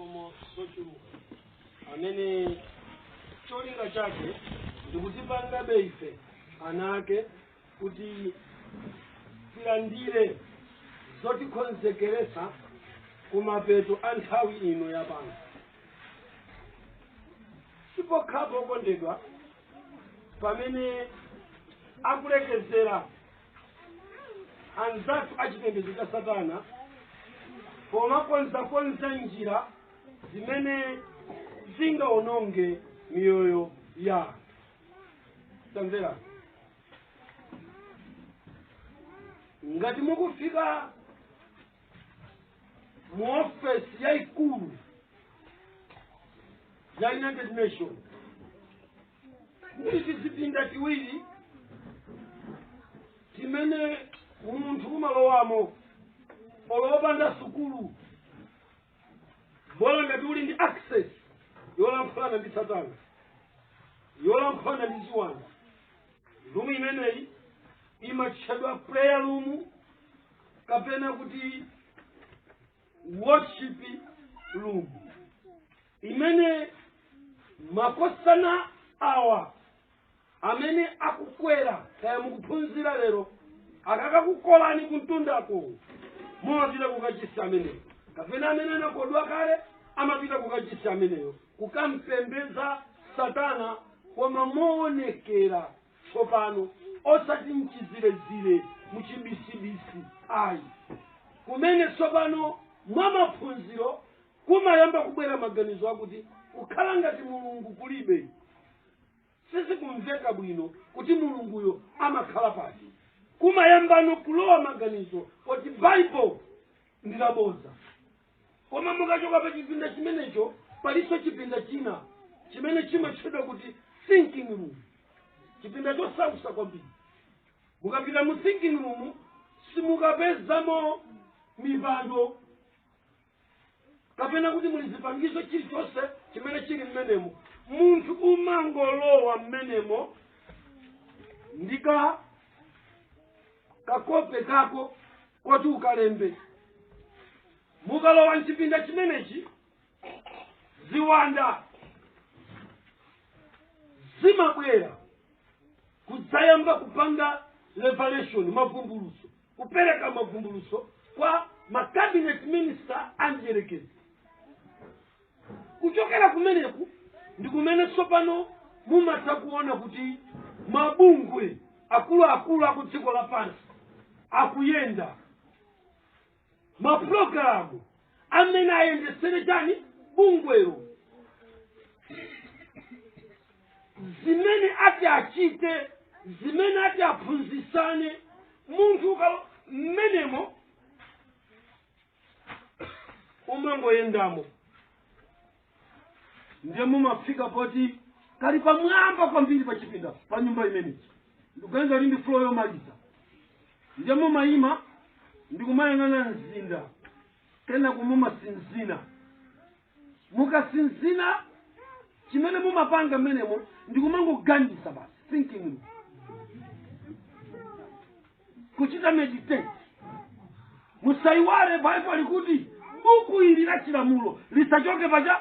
zisomo zochuluka amene cholinga chake ndikutipanga beife anake kuti tilandire zotikonzekeresa kumapeto a nthawi ino yapano. Sipokhapo okondedwa pamene akulekezera anzathu achipembedzo cha Satana pomakonza njira zimene zingaononge miyoyo ya tamvera. Ngati mukufika mu ofesi yaikulu ya United Nations muli tizipinda tiwiri timene munthu umalowamo olopanda sukulu bola ngati uli ndi access yolankhulana ndi Satana, yolankhulana ndi ziwanda. Room imeneyi imatchedwa prayer room kapena kuti worship room, imene makosana awa amene akukwera kaya mukuphunzira lero akakakukolani kuntundako mumapita kukachisi ameneyo, kapena amene anakodwa kale amapita kukachisi ameneyo kukampembeza Satana koma moonekera tsopano osati mchizirezire muchibisibisi ayi, kumene tsopano mwa maphunziro kumayamba kubwera maganizo akuti kukhala ngati Mulungu kulibe. Sisi kumveka bwino kuti Mulunguyo amakhala pati. Kumayambano kulowa maganizo kuti Bible ndilaboza. Koma mukachoka pa chipinda chimenecho paliso chipinda china chimene chimatchedwa kuti thinking room, chipinda chosausa kwambiri. Mukapita mu thinking room simukapezamo mipando kapena kuti muli zipangizo chilichonse chimene chili mmenemo. Munthu umangolowa mmenemo ndika kakope kako kuti ukalembe. Mukalowa mchipinda chimenechi ziwanda zimabwera kudzayamba kupanga revelation, mavumbuluso, kupereka mavumbuluso kwa cabinet minister anjelekezi. Kuchokera kumeneku ndikumene tsopano mumatha kuona kuti mabungwe akulu aku dziko lapansi akuyenda, maprogramu amene ayendesere chani bungwero, zimene ati achite, zimene ati aphunzisane. Munthu mmenemo umangoyendamo ndiye mumafika poti kali pamwamba kwambiri pa chipinda pa nyumba imeneyi ndikuyenza lindi floor yomaliza, ndiye mumayima ndikumayang'ana mzinda kena kumumasinzina. Mukasinzina chimene mumapanga mmenemo ndikumangoganisa basi, thinking, kuchita meditate. Musaiwale Bible likuti buku ili la chilamulo lisachoke paja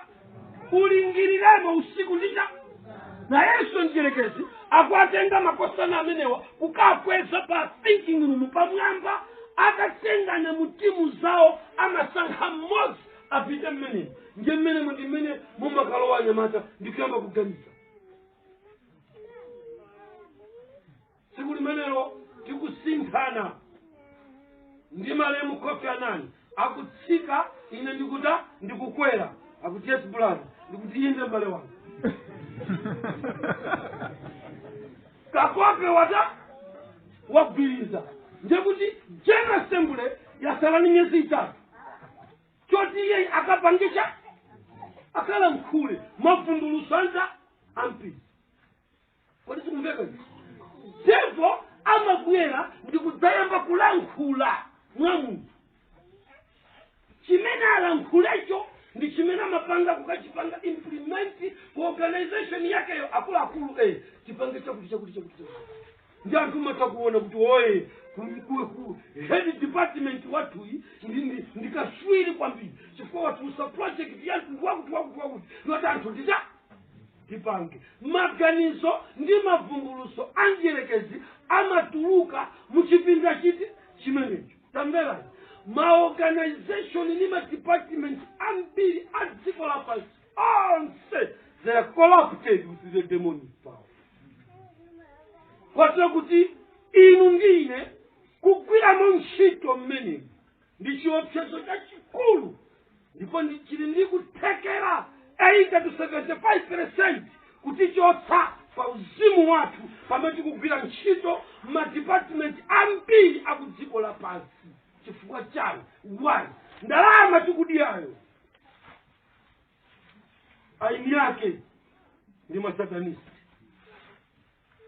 ulingiriremo usiku ndicha. Na Yesu njelekezi akwatenga makosana amenewa kukakweza pa thinking room pamwamba, akatenga na mutimu zao amasankha mmodzi apite mmenemo. Nje mmenemo ndi mmene mumakalowa nyamata ndikuyamba kuganiza. Siku limenelo tikusinthana ndi malemu Kofi Annan akutsika, ine ndikuta ndikukwera, akuti yes brother, ndikuti yinde mbale wangu. Kakope wata wagwiriza ndikuti General Assembly yasalani myezi 3 choti iye akapangisha akala mkhule mavumbuluso anja ampisi. Kodi sikumveka hivi? Devo amabwera ndikudzayamba kulankhula mwamu. Chimene alankhulacho ndi chimene amapanga kukachipanga implement ku organization yakeyo akulu chipange chakuti. Ndi anthu matakuona kuti oye head department watu ndikaswiri kwambiri chifukwa forward to project yantu wakuti notanthu ndita tipange maganizo ndi mavumbuluso anjelekezi amatuluka muchipinda chiti chimenecho. Tamverani, maorganization ni departments ambiri adziko lapansi onse they are corrupted with the demonic power. Kwatira kuti inu ndine kugwira ntchito mmene ndi chiopsezo chachikulu, ndipo chili ndi kuthekera 80 to 75% kuti chotsa pa uzimu wathu pamene tikugwira ntchito ma department ambiri akudziko lapansi. Chifukwa chani? One, ndalama tikudiyayo aini yake ndi masatanist.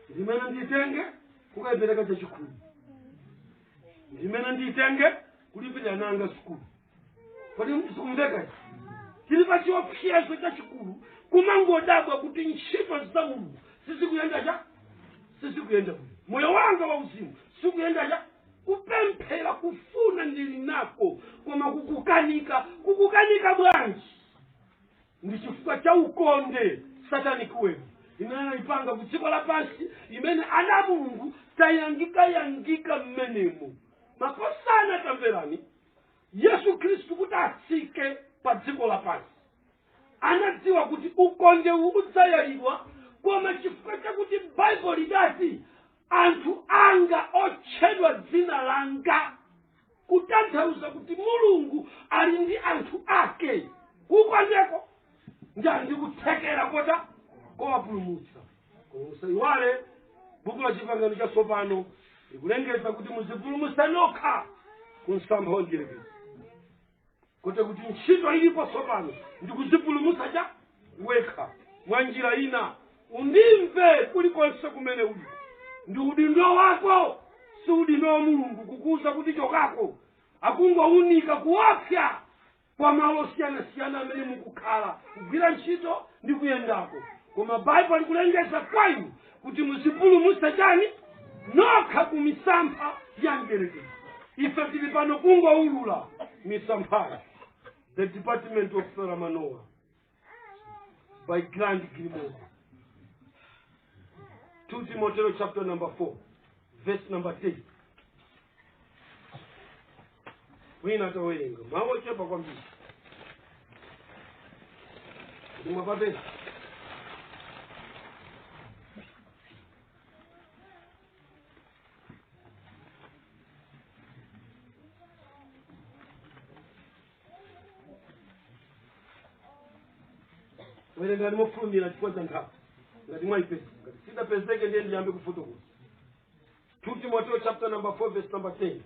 Ndimene nditenge kukapereka chachikulu, ndimene nditenge kulipira nanga sukulu. Kodi msikumveka chili pa chiopsezo chachikulu kumangodabwa kuti ntchito za Mulungu sizikuyenda bwino. Moyo wanga wauzimu sikuyenda kupemphera kufuna ndili nako koma kukukanika bwanji ndi chifukwa cha ukonde satanic web imene ipanga kudziko lapansi, imene ana Mulungu tayangika mmenemo makosana. Tamverani, Yesu Kristu kuti atsike pa dziko lapansi anadziwa kuti ukonde udzayalidwa, koma chifukwa chakuti Bible lidati anthu anga otchedwa dzina langa, kutanthauza kuti Mulungu ali ndi anthu ake. Ukondeko ndi kuthekera kota kowapulumutsa. Musaiwale buku la Chipangano chatsopano likulengeza kuti muzipulumutsa nokha ku msampha wonjelekeza, kuti ntchito ilipo tsopano ndi kuzipulumutsa cha wekha mwa njira ina. Undimve kulikonse kumene uli, ndi udindo wako, si udindo wa Mulungu kukuza kuti chokako akungounika kuopsa kwa malo siyana amene mukukhala kugwira ntchito ndi kuyendako. Koma Bible likulengeza kwa inu kuti muzipulumutsa chani nokha ku misampha ya mdierekezi. Ife tili pano kungoulula misampha. The Department of Manoah by Grant Gilmore. 2 Timothy chapter number 4 verse number 10. Wina tawenga mawo chepa kwambiri mwapate wele ngani mofumira chikwanza nkhapo ngati mwaipesa sida pezeke ndiye ndiyambe kufotokoza. 2 Timothy chapter number 4 verse number 10.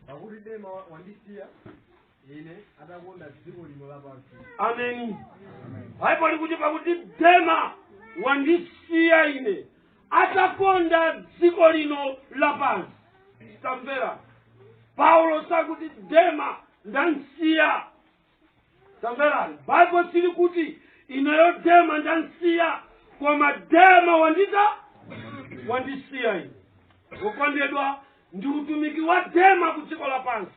Pakuti Dema wandisiya ine atakonda dziko lino lapansi. Amen. Bible likuti pakuti Dema wandisiya ine atakonda dziko lino lapansi. Tamvera, Paulo sakuti Dema ndansiya. Tamvera, Bible sili kuti ineyo Dema ndansiya, koma Dema wandisiya ine. Ukondedwa, ndi utumiki wa Dema kudziko lapansi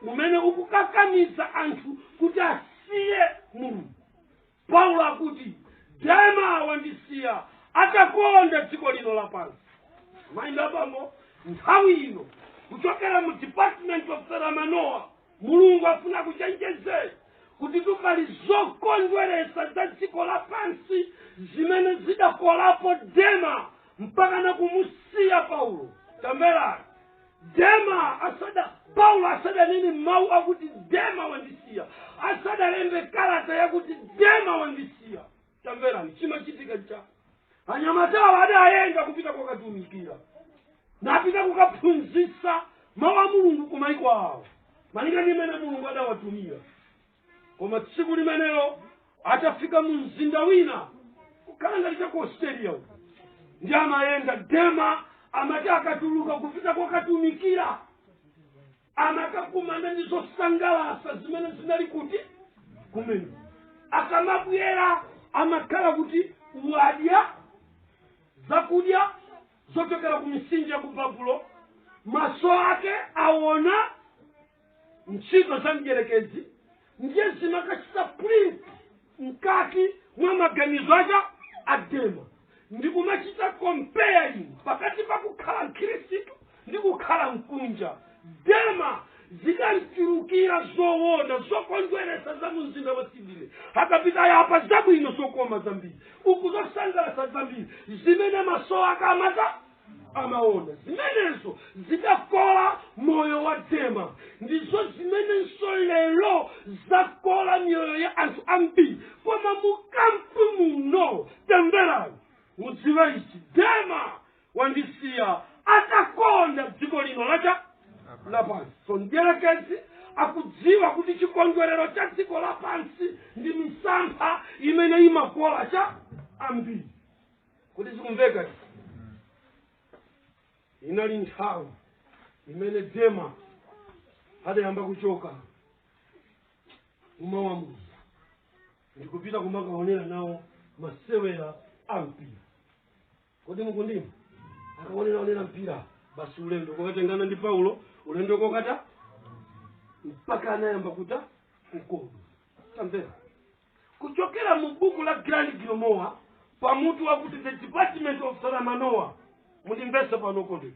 umene ukukakamiza anthu kuti asiye Mulungu. Paulo akuti Dema wandisiya atakonda dziko lino lapansi. Mainda bambo, nthawi ino kuchokera mu Department of Manoah Mulungu afuna kuchenjeze kuti tukali zokondweresa za dziko lapansi zimene zidakolapo Dema mpaka na kumusiya Paulo. Tamverani, Dema Paulo asada nini mau akuti Dema wandisiya, asada lembe kalata yakuti Dema wandisiya. Tamverani, chimachitika cha anyamatawa adayenda kupita kukatumikira napita kukaphunzitsa mawu a Mulungu kumaiko awo malinga ndi mmene Mulungu adawatumira. Koma tsiku limenelo atafika mu mzinda wina kukhala ngati cha ku Australia ndi amayenda Dema amati akatuluka kupita kukatumikira amakakumana ndi zosangalatsa zimene zinali kuti kumene akamabwera amakhala kuti wadya zakudya zochokera ku misinja ya ku Babulo, maso ake aona ntchito za mdierekezi ndiye zimakachita print mkati mwa maganizo aja adema ndikumachita comparing pakati pa kukhala mkhristu ndi kukhala mkunja. Dema zikanchulukira zoona zokondweresa za mumzinda wa Sydney akapita yapa zabwino zokoma zambiri uku zosangalatsa zambiri zimene maso akamata amaona zimenezo zidakola moyo wa Dema ndizo zimenenso lero zakola mioyo ya anthu ambiri koma mukampu muno tamverani mudziwa ichi Dema wandisiya atakonda dziko lino lapansi. So mdierekezi akudziwa kuti chikondwerero cha dziko lapansi ndi misampha imene imakola cha ambiri. Kuti zikumveka inali nthawi imene Dema adayamba kuchoka umawamuza ndikupita kumakaonera nawo masewera a mpira. Kodi mukundima akaonera mpira basi ulendo kokatengana ndi Paulo ulendo kokata mpaka anayamba kuta mkodo. Tamvera kuchokera mu buku la Grand Gilmour pamutu wakuti the Department of Salamanoa mundimvese pano kodi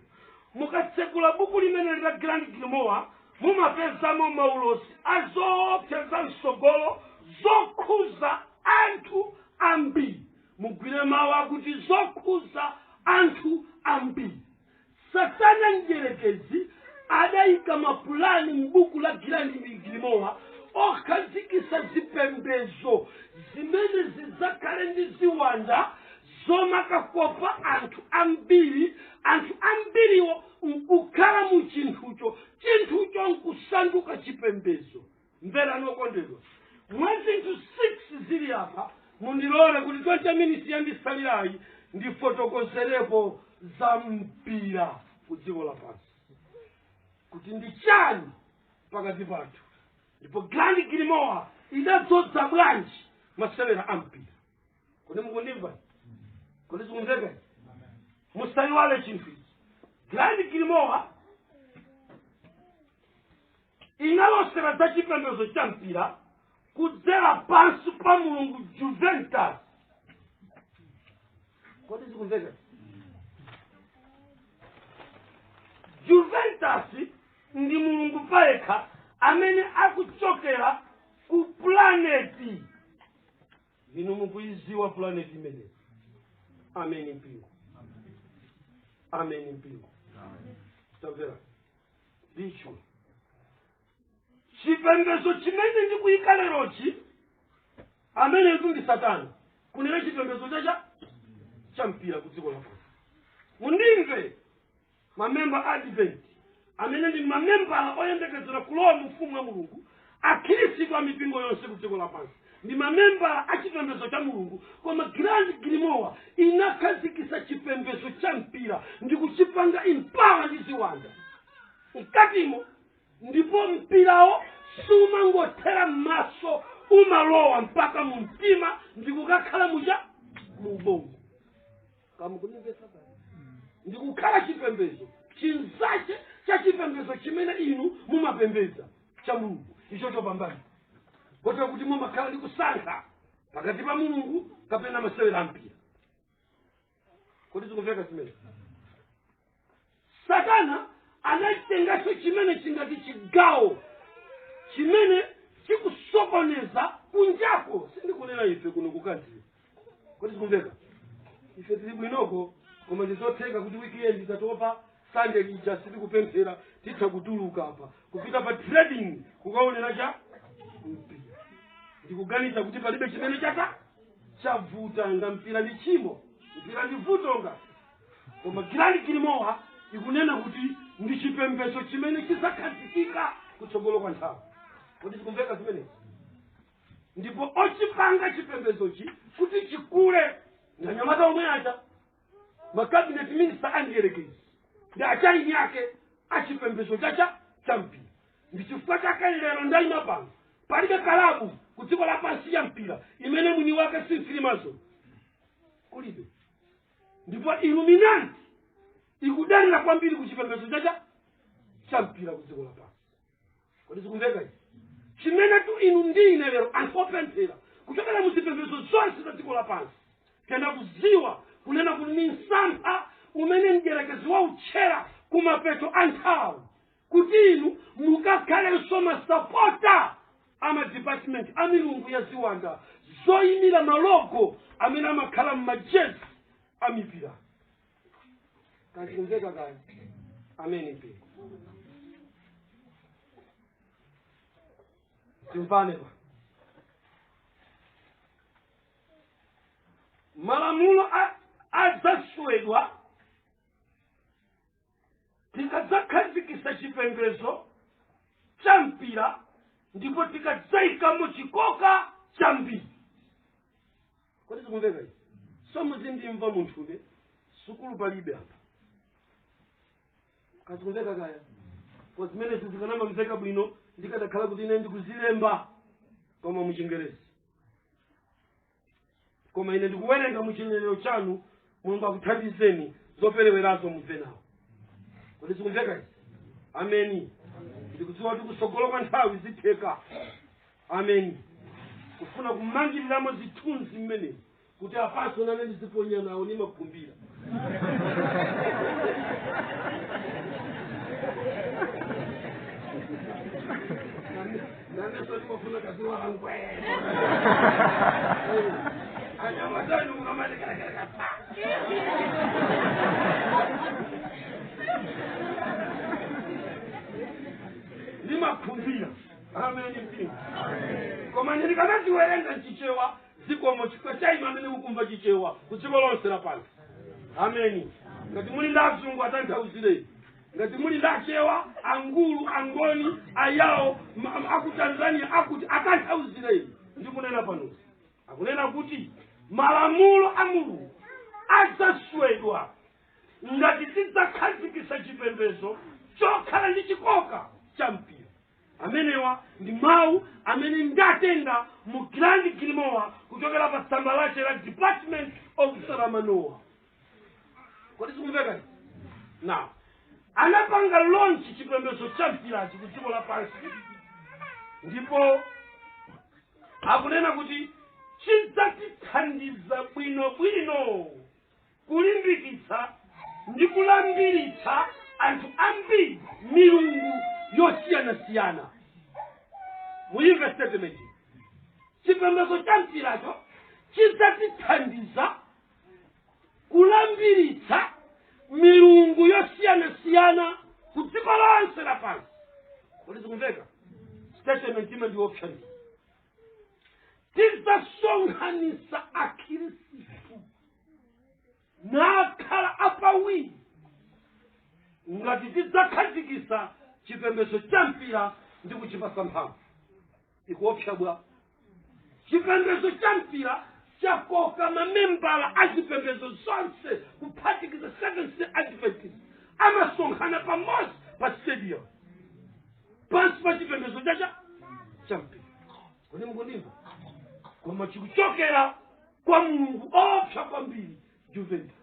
mukatsekula buku limene la Grand Gilmour mumapezamo maulosi azoopseza msogolo zokhuza anthu ambiri. Mugwire mawu akuti zokhuza anthu ambiri. Satana mdierekezi adayika mapulani mbuku la Grand Gilmour okhazikisa zipembezo zimene zizakhale ndi ziwanda zomakakopa anthu ambiriwo nkukhala mu chinthucho nkusanduka chipembezo. Mvera nokondedwa mwezi 6 zili apa mundilole kuti 20 minutes yandisalirayi ndifotokozerepo za mpira ku dziko lapansi kuti ndi chani pakati pathu ndipo Grand Gilmour idadzodza bwanji masewera a mpira. Kodi mukundimva? Kodi zikumveka? Musayiwale chinthu ichi. Grand Gilmour inalosera za chipembezo cha mpira kudzera pansi pa mulungu Juventus. Kodi zikumveka? Juventus ndi mulungu payekha amene akuchokera ku planeti. Inu mukuiziwa planeti imene? Ameni mpingo. Ameni mpingo. Tamvera. Ndicho chipembezo chimene ndikuyika lerochi amene ndi Satana kunena chipembezo cha mpira ku dziko lapansi. Mundimve mamemba Advent amene ndi mamemba oyembekezera kulowa mu ufumu wa Mulungu akhristu a mipingo yonse ku dziko lapansi ndi mamemba a chipembezo cha Mulungu. Koma Grand Gilmour inakhazikisa chipembezo cha mpira ndi kuchipanga impawa ndi ziwanda mkatimo ndipo mpirawo sumangothera m'maso umalowa mpaka mu mtima ndikukakhala mu ubongo. Kamukunimvesa basi ndikukhala chipembezo chinzache cha chipembezo chimene inu mumapembeza cha Mulungu icho chopambana kotero kuti mumakhala ndi kusankha pakati pa Mulungu kapena masewera a mpira. Kodi zikumveka zimene? Satana anaitengaso chimene chingati chigawo chimene chikusokoneza kunjako. Sindikunena ife kuno kukazi. Kodi zikumveka? Ife tili bwinoko koma ndizotheka kuti weekend tatopa Sunday lija sitikupemphera titha kutuluka apa kupita pa trading kukaonera cha mpira. Ndikuganiza kuti palibe chimene chavuta nga mpira ndi chimo mpira ndi vutonga. Koma Grand Gilmour ikunena kuti ndi chipembezo chimene chizakhazikika kutsogolo kwa nthawi. Kodi zikumveka zimene? Ndipo ochipanga chipembezochi kuti chikule nganyamata omwe aja makabinet minister andierekezi ndi achayi yake achipembezo cha mpira. Ndi chifukwa chake lero ndayima pano palibe kalabu ku dziko lapansi ya mpira imene mwini wake si Freemason. Kulibe. Ndipo Illuminati ikudalira kwambiri ku chipembezo cha mpira ku dziko lapansi. Ulizikumveka hivi? Chimene tu inu ndine lero anopemphera kuchokera muzipembedzo zonse za dziko lapansi. Tenda kuziwa kunena kuti ni msampha umene mdierekezi wa utchera kumapeto anthawi. Kuti inu mukakhalenso masapota ama department a milungu ya ziwanda zoyimira malogo amene amakhala mmajezi a mipira. Kandikumveka kaya? Ameni pe. Timpane pa. Malamulo adzaswedwa tikadzakhazikitsa chipembedzo cha mpira ndipo tikadzayikamo chikoka cha mbiri. Kodi zikumveka izi? So muzindimva munthude sukulu palibe apa. Kazikumveka kaya? Kwa zimene zikanamamveka bwino ndikadakhala kuti ine ndikuzilemba koma muchingerezi. Koma ine ndikuwerenga muchinenero chanu Mulungu akuthandizeni zoperewerazo mubve nawo. Kodi zikumveka izi? Ameni. Ndikudziwa kuti kusogolo kwa nthawi zitheka. Ameni. Kufuna kumangiriramo zithunzi mmene kuti apaso nane ndiziponya nawo nimakhumbira. Nane soli mafuna kazi wangu. Anyamatani mukamali kala pa. Nimakhumbira. Ameni mpingo. Koma ndikanaziwerenga chichewa zikomo chikwa chaima amene mukumva chichewa kudziko lonse lapansi. Ameni. Ngati muli ndi azungu atanthauzireni. Ngati muli ndi achewa, angulu, angoni, ayawo, aku Tanzania akuti atanthauzireni. Ndikunena panozi. Akunena kuti malamulo a Mulungu adzaswedwa ngati tidzakhazikitsa chipembedzo chokhala ndi chikoka cha mpira. Amenewa ndi mawu amene ndatenga mu Grand Grimoire kuchokera pa tsamba lache la Department of Saramanoa. Kodi zikumveka? Now, anapanga launch chipembedzo cha mpirachi ku dziko lapansi ndipo akunena kuti chidzatithandiza bwinobwino kulimbikitsa ndi kulambiritsa anthu ambiri milungu yosiyanasiyana. Muimve statement. Chipembedzo cha mpiracho chidzatithandiza kulambiritsa milungu yosiyanasiyana ku dziko lonse lapansi. Kodi zikumveka? Statement ime ndi option. Tidzasonkhanitsa akhristu nakhala apawiri ngati tidzakhazikitsa chipembedzo cha mpira ndi kuchipasa mphamvu. Ikuopsa bwa. Chipembedzo cha mpira chakoka mamembala a chipembedzo zonse kuphatikiza Seventh-day Adventist amasonkhana pamodzi pa stadium pansi pa chipembedzo cha mpira. Kodi mukundimva? Koma chikuchokera kwa Mulungu opsa kwambiri Juventus.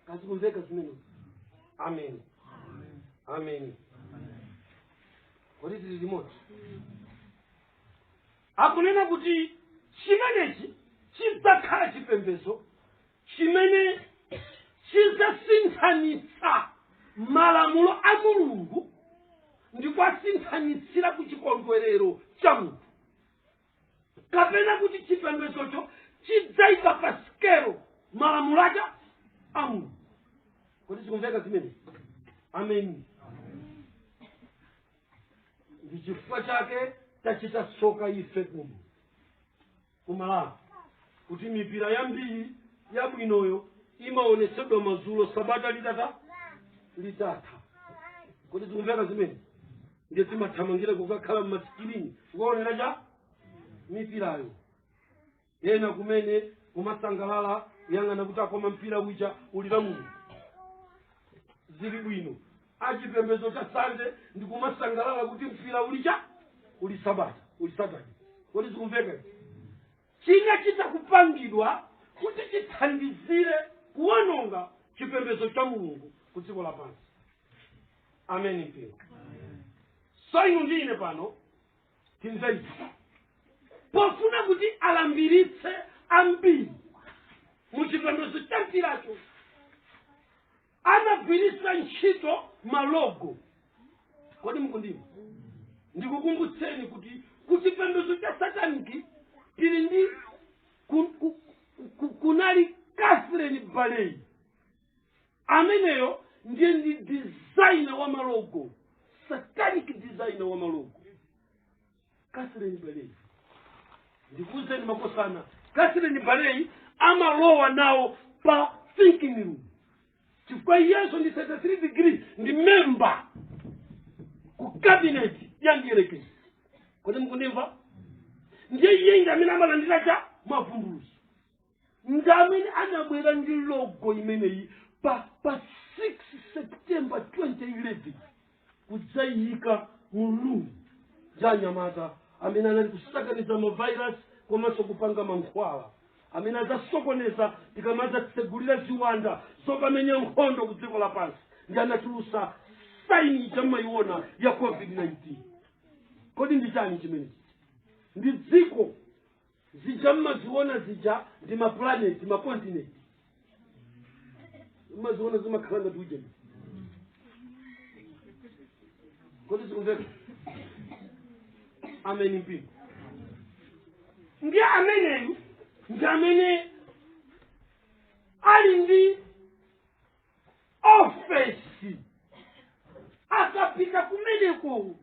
Kazikumveka zimene. Amen. Amen. Kodi tili limodzi? Akunena kuti chimenechi chidzakhala chipembedzo chimene chidzasinthanitsa malamulo a Mulungu ndi kwasinthanitsira ku chikondwerero cha munthu. Kapena kuti chipembedzocho chidzayika pa skelo malamulo a Mulungu. Kodi zikumveka zimene? Amen. Ndi chifukwa chake tachita soka ife kuno kumalawi kuti mipira yambiri yabwinoyo imaonetsedwa madzulo sabata litatha. Kodi zikumveka zimene? Ndiye timathamangira kukakhala m'masikirini kukaonera cha mipirayo. Ena kumene kumasangalala kuyang'ana kuti akoma mpira uja ulira Mulungu. Zili bwino. Achipembedzo cha Sunday ndi kumasangalala kuti mpira uli sabata, uli Saturday. Kodi zikumveka? China chitakupangidwa kuti chithandizire kuwononga chipembedzo cha Mulungu ku dziko lapansi. Amen mpingo. so inu ndine pano timveni pofuna kuti alambiritse ambiri muchipembedzo cha mpiracho anagwiritsa ntchito malogo. Kodi mukundimva? Ndikukumbutseni kuti kuchipembedzo cha sataniki tili ndi kunali Catherine Baley ameneyo ndiye ndi designer wa malogo, satanic designer wa malogo. Catherine Baley ndikuuzeni makosana, Catherine Baley amalowa nawo pa thinking room chifukwa Yesu ndi 33 degree ndi member ku cabinet ya ndiyerekezi. Kodi mukundimva? Ndiye iye ngamene amalandira cha mavumbuluzo, ngamene anabwera ndi logo imeneyi pa 6 September 2011 kudzayika mulungu ja nyamata amene anali kusakaniza mavirus komanso kupanga mankhwala amene azasokoneza tikamaza tsegulira ziwanda zokamenya nkhondo ku dziko lapansi. Ndi anatulusa saini chamayiona ya COVID-19. Kodi ndi chani chimenechi? Ndi dziko zija mmaziona zija ndi maplanet, makontinent. Mmaziona zimakhala ngati ujeni. Kodi zikumveka? Ameni mpingo. Ndiye ameneyu ndi amene ali ndi ofesi. Akapita kumeneko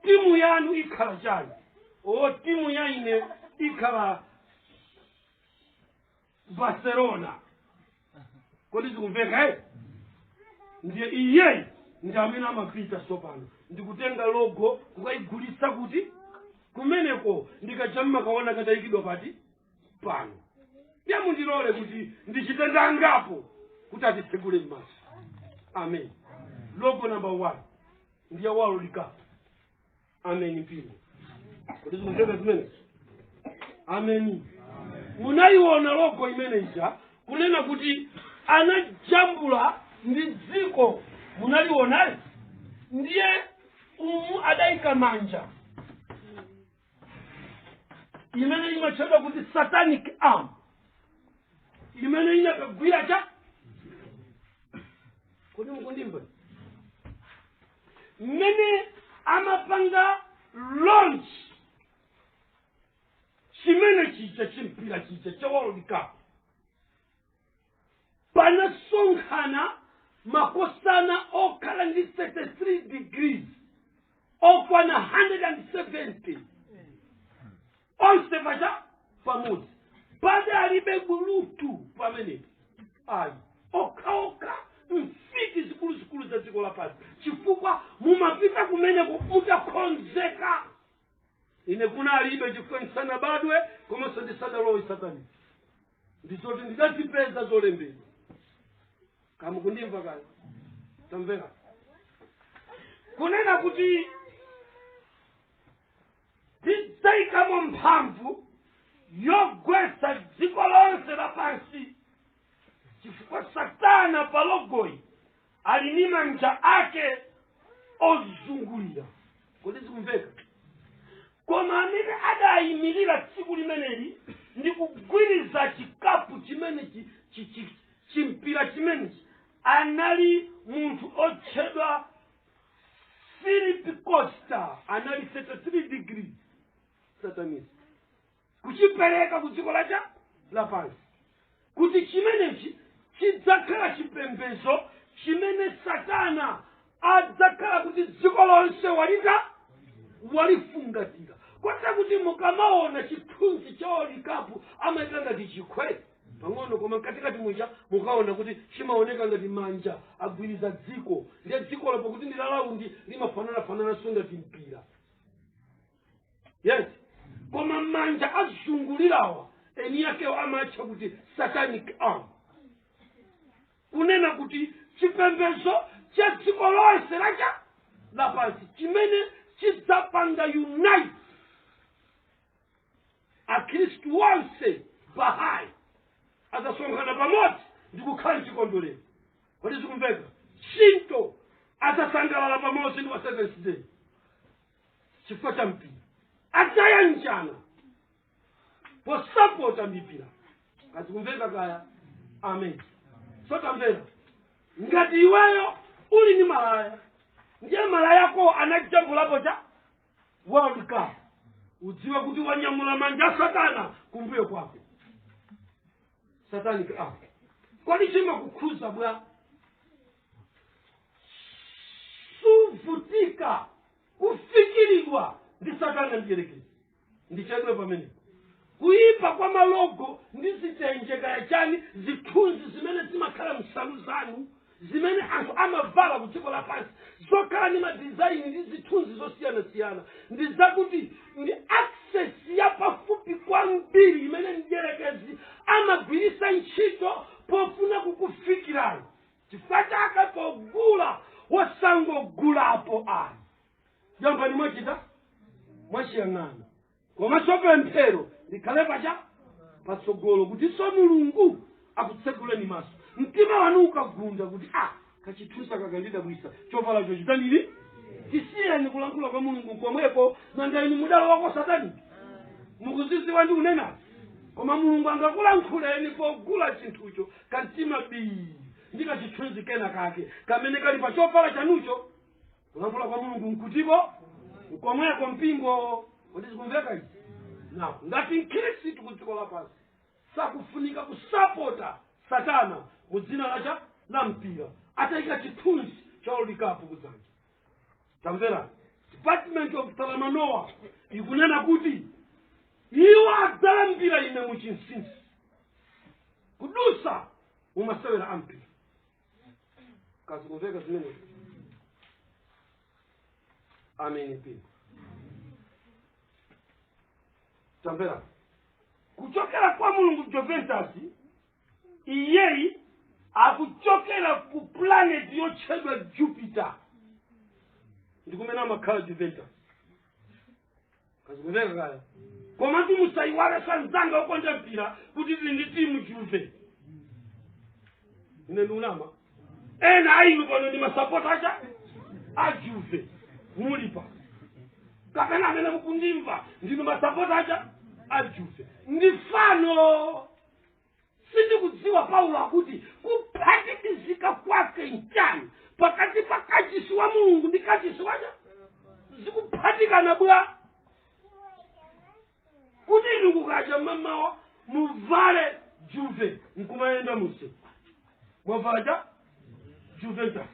timu yanu ikhala chani? Timu yaine ikhala Barcelona. Kodi zikumveka? Ndiye iye ndi amene amapita sopano ndikutenga logo kukayigulitsa kuti kumeneko ndikajamma kaona katayikidwa pati pano. Ndiye mundilole kuti ndichite ndangapo kuti atitsegule m'maso. Amen. Logo number 1 ndiye World Cup. Amen mpingo. Kodi zikumveka zimene? Amen. Munaiona logo imeneja kunena kuti anajambula ndi dziko. Munaliona? Ndiye adaika manja imene imachedwa kuti satanic arm imene inakagwira cha. Kodi mukundimva? Mmene amapanga launch chimene chicha chimpira chicha cha World Cup panasonkhana makosana okhala ndi 33 degrees okwana 170 onse pacha pamodzi. Pade alibe bulutu pamene ayi okha mfiti zikulu za dziko lapansi chifukwa mumapita kumeneko mutakonzeka. Ine kuna alibe chifukwa ndisanabadwe komanso ndisadalowe satani ndizoti ndidazipeza zolembedwa. Kama kundimva kale tamvera kunena kuti tidzayikamo mphamvu yogwetsa dziko lonse lapansi chifukwa Satana pa logoyi ali ndi manja ake ozungulira. Kodi zikumveka? Koma amene adayimirira tsiku limeneli ndi kugwiriza chikapu chimenechi chimpira chimenechi anali munthu otchedwa Philip Costa. Anali 33 degrees satanist kuchipereka ku dziko lapansi kuti chimenechi chidzakhala chipembedzo chimene Satana adzakhala kuti dziko lonse walifungatira. Kotera kuti mukamaona chithunzi cha World Cup amaita ngati chikhwe pang'ono koma katikati muja mukaona kuti chimaoneka ngati manja agwiriza dziko. Ndiye dziko lapo kuti ndi lalaundi limafanana ngati mpira. Yes. Koma manja azungulirawa eni yake amatcha kuti satanic arm. Kunena kuti chipembedzo cha dziko lonse lapansi chimene chidzapanga unite akhristu onse Bahai azasonkhana pamodzi ndi kukhala chikondwerero. Kodi zikumveka? Shinto azasangalala pamodzi ndi wa Seventh Day. chifukwa cha mpira ataya njana posapota mipira kazikumveka kaya amen sotamvera ngati iweyo uli ni malaya ndiye malaya yako anajambulapo cha World Cup udziwe kuti wanyamula manja Satana kumbuyo kwako Satani kwani chima kukhuza bwa suvutika kufikirirwa ndi Satana ndiyerekezi ndichedwe pamene kuipa kwa malogo ndizitenjeka yachani zithunzi zimene zimakhala msalu zanu zimene anthu amavala kudziko lapansi zokhala ni madizaini ndi zithunzi zosiyana-siyana ndi zakuti ndi access ya pafupi kwambiri imene mdierekezi amagwirisa ntchito pofuna kukufikirani chifukwa chake pogula wasangogulapo ani jambani mwachita mwachiyang'ana koma sopemphero likhale pacha patsogolo kuti so Mulungu akutsekuleni maso mtima wanu ukagunda kuti kachithunsa kakandida kuisa chovala chochitanili tisiyeni kulankhula kwa Mulungu komweko nanga inu mudalo wako Satani mukuziziwa ndi kunena koma Mulungu angakulankhuleni pogula chinthucho kantima bii ndikachithunzi kena kake kamene kali pa chovala chanucho kulankhula kwa Mulungu nkutipo komweko mpingo ndizikumveka izi na ngati Mkhristu kudziko lapansi sakufunika kusapota Satana mudzina la mpira atayika chithunzi cha World Cup kudzanja tamvera Department of Talamanoa ikunena kuti iwo adzala mpira ine muchinsinsi kudusa mumasewera ampira kazikumveka zimene amen pia tamvera kuchokera kwa Mulungu Juventus iyeyi akuchokera ku planet yotchedwa Jupiter ndikumena makhala Juventus kazikumveka kaya koma musaiwale sanzanga ukonja mpira kuti ndi timu Juve ine ndunama ena ayi kono ni masapota a Juve mulipa kapena amene mukundimva ndinu masapota a Juve ndifano sindikudziwa Paulo akuti kuphatikizika kwake nchani pakati pa kachisi wa Mulungu ndi kachisi waja zikuphatikana bwa kuti ndikukacha mamawa muvale Juve nkumayenda muse mwavaja Juventus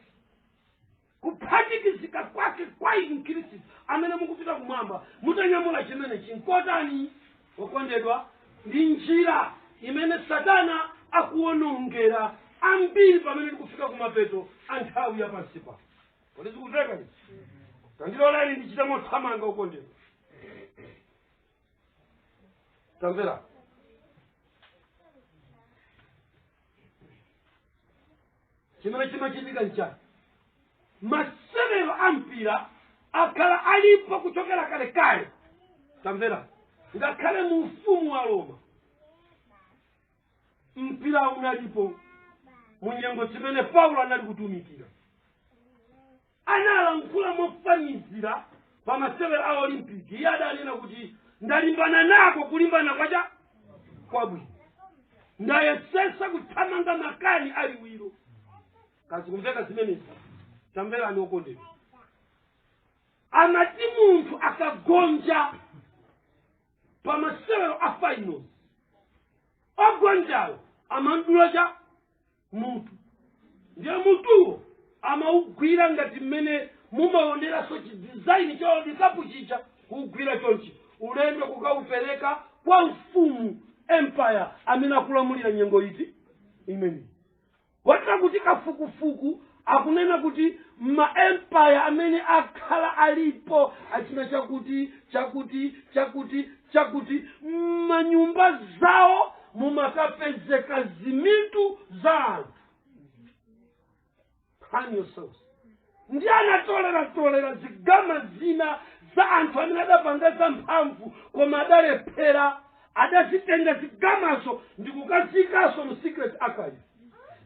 kuphatikizika kwake kwa Mkhristu amene mukupita kumwamba mutanyamula chimene chinkotani wakondedwa ndi njira imene Satana akuonongera ambiri pamene tikufika kumapeto anthawi ya pansi pa kodi zikuveka izi tandiloleni ndichite mothamanga ukondedwa tamvera chimene chimachitika nchani masewero ampira akhala alipo kuchokera kalekale tamvera ngakhale mu ufumu wa Roma mpira unalipo munyengo zimene Paulo anali kutumikira analankhula mofanizira pa masewero a Olimpiki iye adanena kuti ndalimbana nako kulimbana kwacha kwabwino ndayesesa kuthamanga makani aliwiro kazikumveka zimenezi tamvera ani okondedwa amati munthu akagonja pa masewero a finals ogonjayo amandula cha mutu ndiye mutuwo amaugwira ngati mmene mumaonera so chidesign cha World Cup chicha kuugwira chonchi ulendo kukaupereka kwa mfumu empire amene akulamulira nyengo izi imene wataka kuti kafukufuku akunena kuti ma empire amene akhala alipo achina chakuti manyumba zawo mumakapezeka zimitu za anthu plan yourselves ndi anatolera zigama zina za anthu amene adapanga za mphamvu koma adalephera adazitenga zigamazo ndi kukazikaso mu secret archive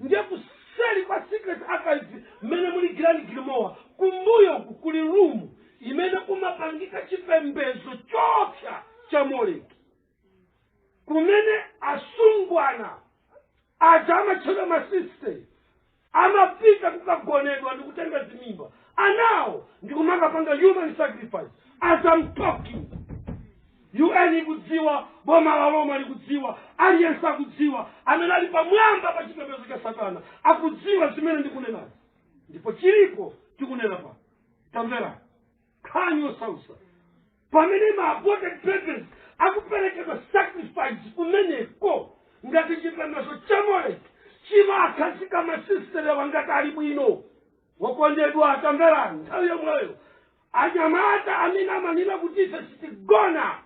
ndiye kuseli kwa secret archive mmene muli Grand Grimoire kumbuyo kuli room imene kumapangika chipembedzo chopsa cha Moleki, kumene asungwana aja amatchedwa masiste amapita kukagonedwa ndi kutenga zimimba, anawo ndikumakapanga human sacrifice as I'm talking. UN ikudziwa, boma la Roma likudziwa, aliyense akudziwa, amene ali pamwamba pa chipembedzo cha Satana akudziwa zimene ndikunenazi, ndipo chilipo tikunena pa. Tamvera nkhani yosausa pamene ma aborted babies akuperekedwa sacrifice kumeneko ngati chipembedzo cha Moleki chimakhazika masistere wangati ali bwino wokondedwa. Tamvera nthawi yomweyo anyamata amene amanena kuti ife sitigona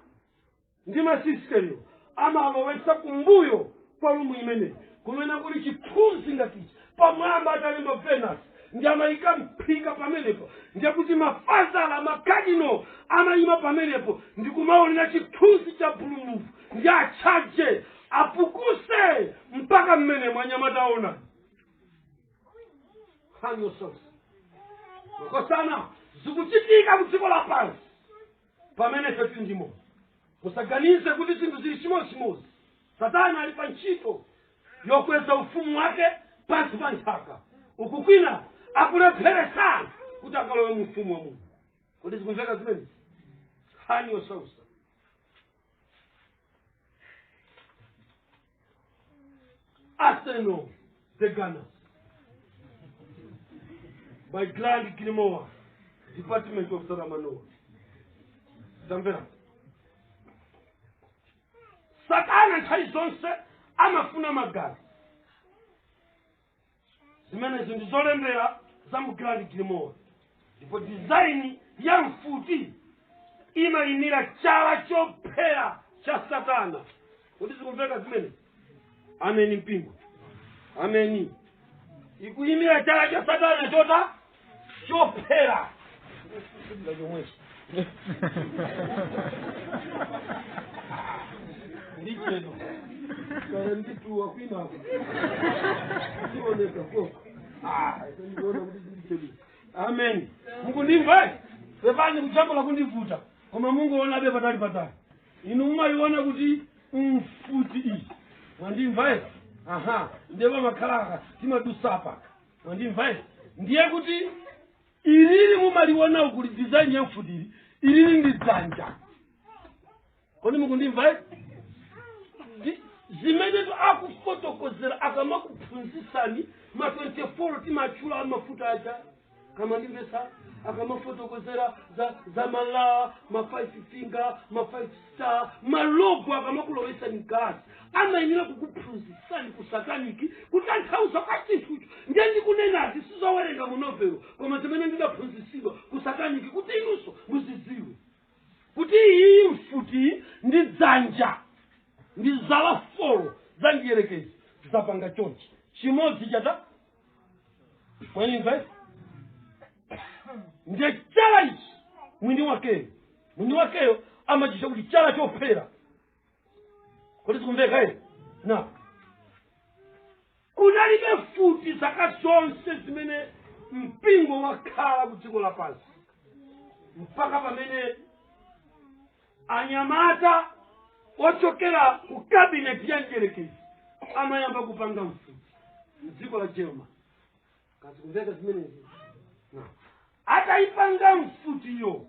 ndi masisteriyo amalowetsa kumbuyo kwa lumu imene kumene kuli chithunzi ngatichi pamwamba atalemba Venus ndi amayika mphika pamenepo, ndiye kuti mafazala makadino amayima pamenepo ndi kumaonera chithunzi cha bululu ndi achaje apukuse mpaka mmene mwanyamata aona hanyo sosa kosana zikuchitika kudziko lapansi pamene fetu ndimo. Musaganize kuti zinthu zili chimodzimodzi. Satana ali pa ntchito yokweza ufumu wake pansi pa nthaka, uku kwina akulepheresa kuti akalowe mu ufumu wa Mulungu. Kodi zikumveka zimene? Hani yosausa. Arsenal the Gunners by Grand Grimoire, Department of Saramanoa. Tamvera. Satana nthawi zonse amafuna magari zimene zinthu zolembera za mu Grand Grimoire, ndipo design ya mfuti imayimira chala chophera cha Satana. Kodi zikumveka zimene? Ameni mpingo. Ameni. Ikuyimira chala cha Satana chota chophera. Ndicheno kana nditu wakwina ndioneka koko ndiona kuti ndicheno. Amen. Mungu ndimva sepani kuchamba la kundivuta koma Mungu onabe patali inu mumayiona kuti mfuti iyi mwandimva. Aha, ndeba makhalaka timadusapa mwandimva. Ndiye kuti ilili mumaliona ukuli design ya mfutiri ilili ndi dzanja. Kodi Mungu ndimva zimene akufotokozera akamakuphunzitsani ma 24 timachula amafuta aja kama ndimvesa akamafotokozera za mala ma 5 finger ma 5 star malogo akamakulowesa mkazi amayenera kukuphunzitsani ku sataniki kutanthauza kwa chinthucho. Ndiye ndikunenati sizowerenga mu novelo koma zimene ndidaphunzitsidwa ku sataniki kuti inunso muzidziwe kuti iyi mfuti ndi dzanja ndi zala folo za ndiyerekezi zapanga chonchi chimodzi chata mwenimva ndiye chala ichi mwini wakeyo amachisha kuti chala chophera. Kodi zikumveka na kunalibe futi zaka zonse zimene mpingo wakhala ku dziko lapansi mpaka pamene anyamata ochokera ku cabinet ya njerekezi amayamba kupanga mfuti mdziko la German. Kazikumveka zimenezi ataipanga mfutiyo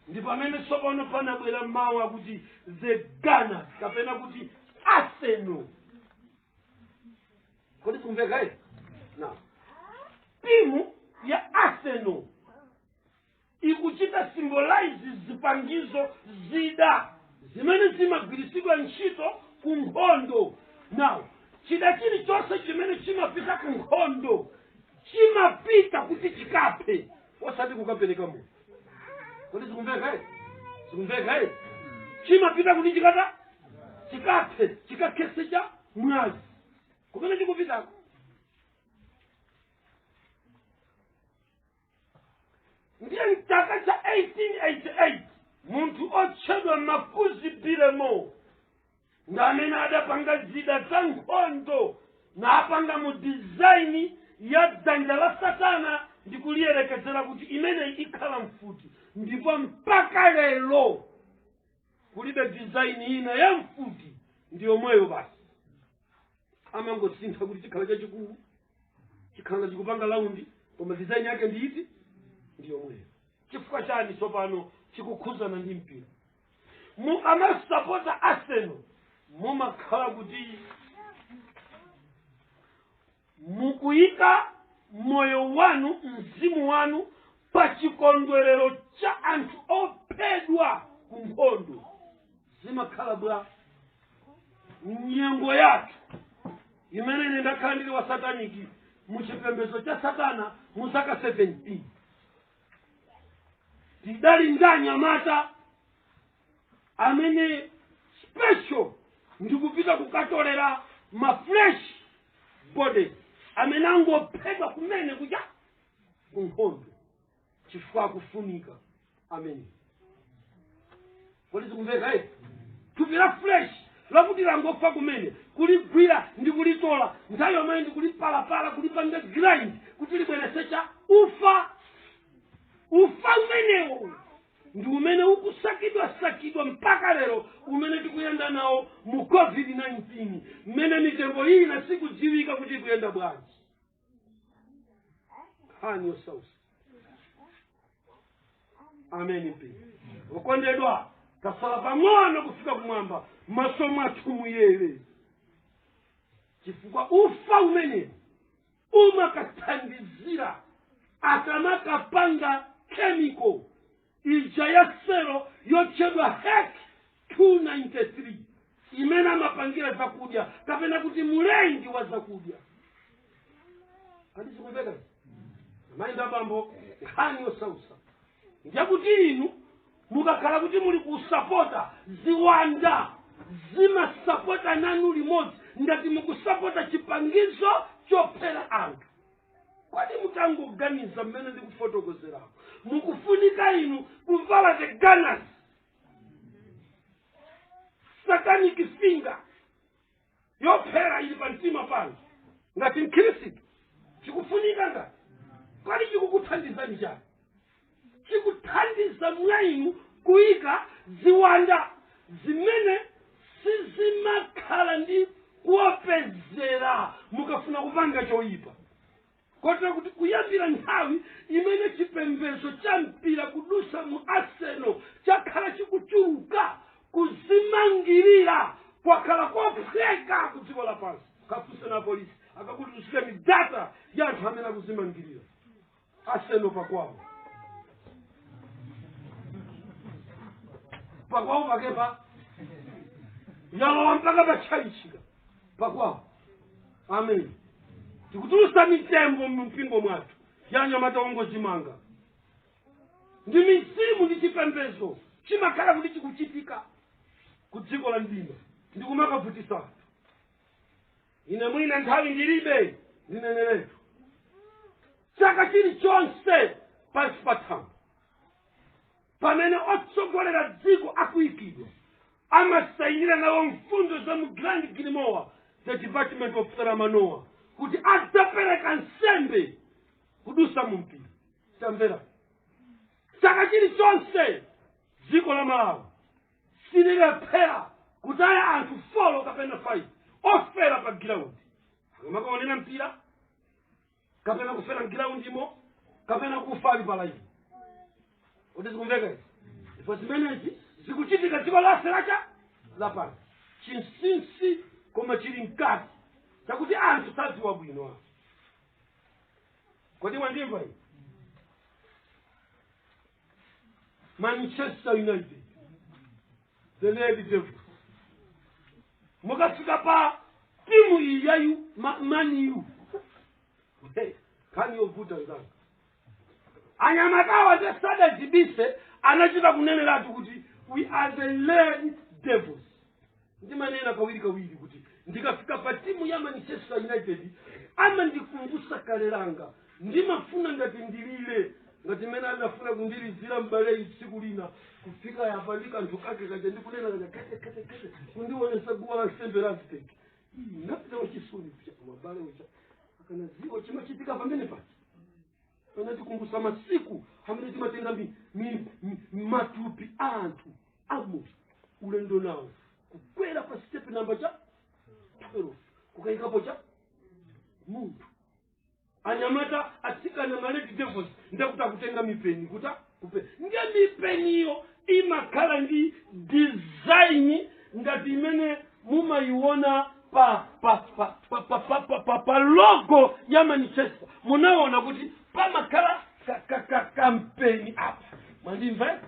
ndi pamene tsopano panabwera mawu akuti the Gunners kapena kuti Arsenal. Kodi zikumveka timu ya Arsenal ikuchita symbolize zipangizo zida zimene zimagwiritsidwa ntchito ku nkhondo. Now chida chilichonse chimene chimapita ku nkhondo chimapita kuti chikaphe osati kukapereka munthu. Kodi zikumveka zikumveka chimapita kuti chikaphe chikakhesecha mwazi kumene chikupitako. Ndiye mchaka cha 1888 munthu otchedwa Makuzi Bilemo ngamene adapanga zida za nkhondo na apanga mu design ya dzanja la Satana ndi kuliyerekezera kuti imeneyi ikhala mfuti ndipo mpaka lero kulibe design ina ya mfuti ndiyo moyo basi amangosintha kuti chikhala chachikulu chikhala chikupanga laundi koma design yake ndi iti ndiyo moyo chifukwa chani tsopano chikukhuzana ndi mpira amasapota Arsenal mumakhala kuti mukuyika moyo wanu mzimu wanu pa chikondwerero cha anthu ophedwa ku nkhondo zimakhala bwa nyengo yathu imene ine ndakhala ndili wa sataniki muchipembedzo cha satana mu zaka 17 tidali ndanyamata amene special ndikupita kukatolera mafresh body amene angophedwa kumene kuja ku nkhondo chifukwa kufunika amene kodi zikumveka tupira fresh lakuti langofa kumene kuligwira ndi kulitola nthawi yomwe ndi kulipalapala kulipanga grind kuti libweresecha ufa umenewo ndi umene ukusakidwa mpaka lero umene tikuyenda nawo mu COVID-19 mmene mitengo iyi nasikudziwika kuti ikuyenda bwanji hani yosausa ameni mpini okondedwa tasala pang'ono kufika kumwamba masomo athu muyere chifukwa ufa umene umakathandizira akamakapanga chemical ija ya sero yotchedwa HEC 293 imene amapangira zakudya kapena kuti mulengi wa zakudya atizikumveka maindi abambo nkhani yosausa njakuti inu mukakhala kuti muli kusapota ziwanda zimasapota nanu limodzi ngati mukusapota chipangizo chophera anthu kwadi mutangoganiza mmene ndikufotokozerako mukufunika inu kuvala the gunners satanic finger yophera ili pamtima pano ngati mkhristu chikufunika ngati kwadi chikukuthandizani chani chikuthandiza mwainu kuyika ziwanda zimene sizimakhala ndi kuopezera mukafuna kupanga choyipa kotera kuti kuyambira nthawi imene chipembedzo cha mpira kudusa mu Arsenal chakhala chikuchuluka kuzimangirira kwakhala kopheka ku dziko lapansi kafunse na polisi akakuti tusike data ya anthu amene akuzimangirira Arsenal pakwawo pakepa yalowa mpaka pachalichika pakwawo amen tikutulusa mitembo mpingo mwathu yanyamata ongozimanga ndi mizimu ndi chipembedzo chimakhala kuti chikuchitika ku dziko la mdima ndikumakavutisa anthu ine mwina nthawi ndilibe ndineneretu chaka chilichonse pansi pathambo pamene otsogolera dziko akuyikidwa amasayinira nawo mfundo za mu Grand Grimoire the Department of Manoa kuti adzapereka nsembe kudusa mu mpira tamvera chaka chilichonse dziko la Malawi sililephera kutaya anthu 4 kapena 5 ofera pa ground amakaonera mpira kapena kufera groundimo kapena kufali palaini udizikumveka ifo zimeneji zikuchitika dziko lase lapansi chinsinsi koma chili mkati chakuti anthu sadziwa bwino kodi mwandimva iyi Manchester United the Lady Devils mukafika pa timu iyi ya Man U kani yovuta nzanga anyamatawa za sada jibise anachita kunenera atu kuti we are the Lady Devils ndimanena kawiri kuti ndikafika pa timu ya Manchester United ama ndikumbusa kale langa ndimafuna ngati ndilile ngati mena anafuna kundirizira mbale tsiku lina kufika yapandika anthu kake kaja ndikunena kate kundiwonesa guwa la nsembe la stake napita wachisoni kucha mabale ucha akanaziwa chimachitika pamene pati anatikumbusa masiku amene timatenga mbiri matupi anthu amu ulendo nawo kukwera pa step namba cha 12 kukaikapo cha munthu anyamata atsikana maleti devils ndakuti akutenga mipeni kuta kupe ndiye mipeniyo imakhala ndi design ngati imene mumayiona pa logo ya Manchester munaona kuti pamakhala kampeni apa mwandimva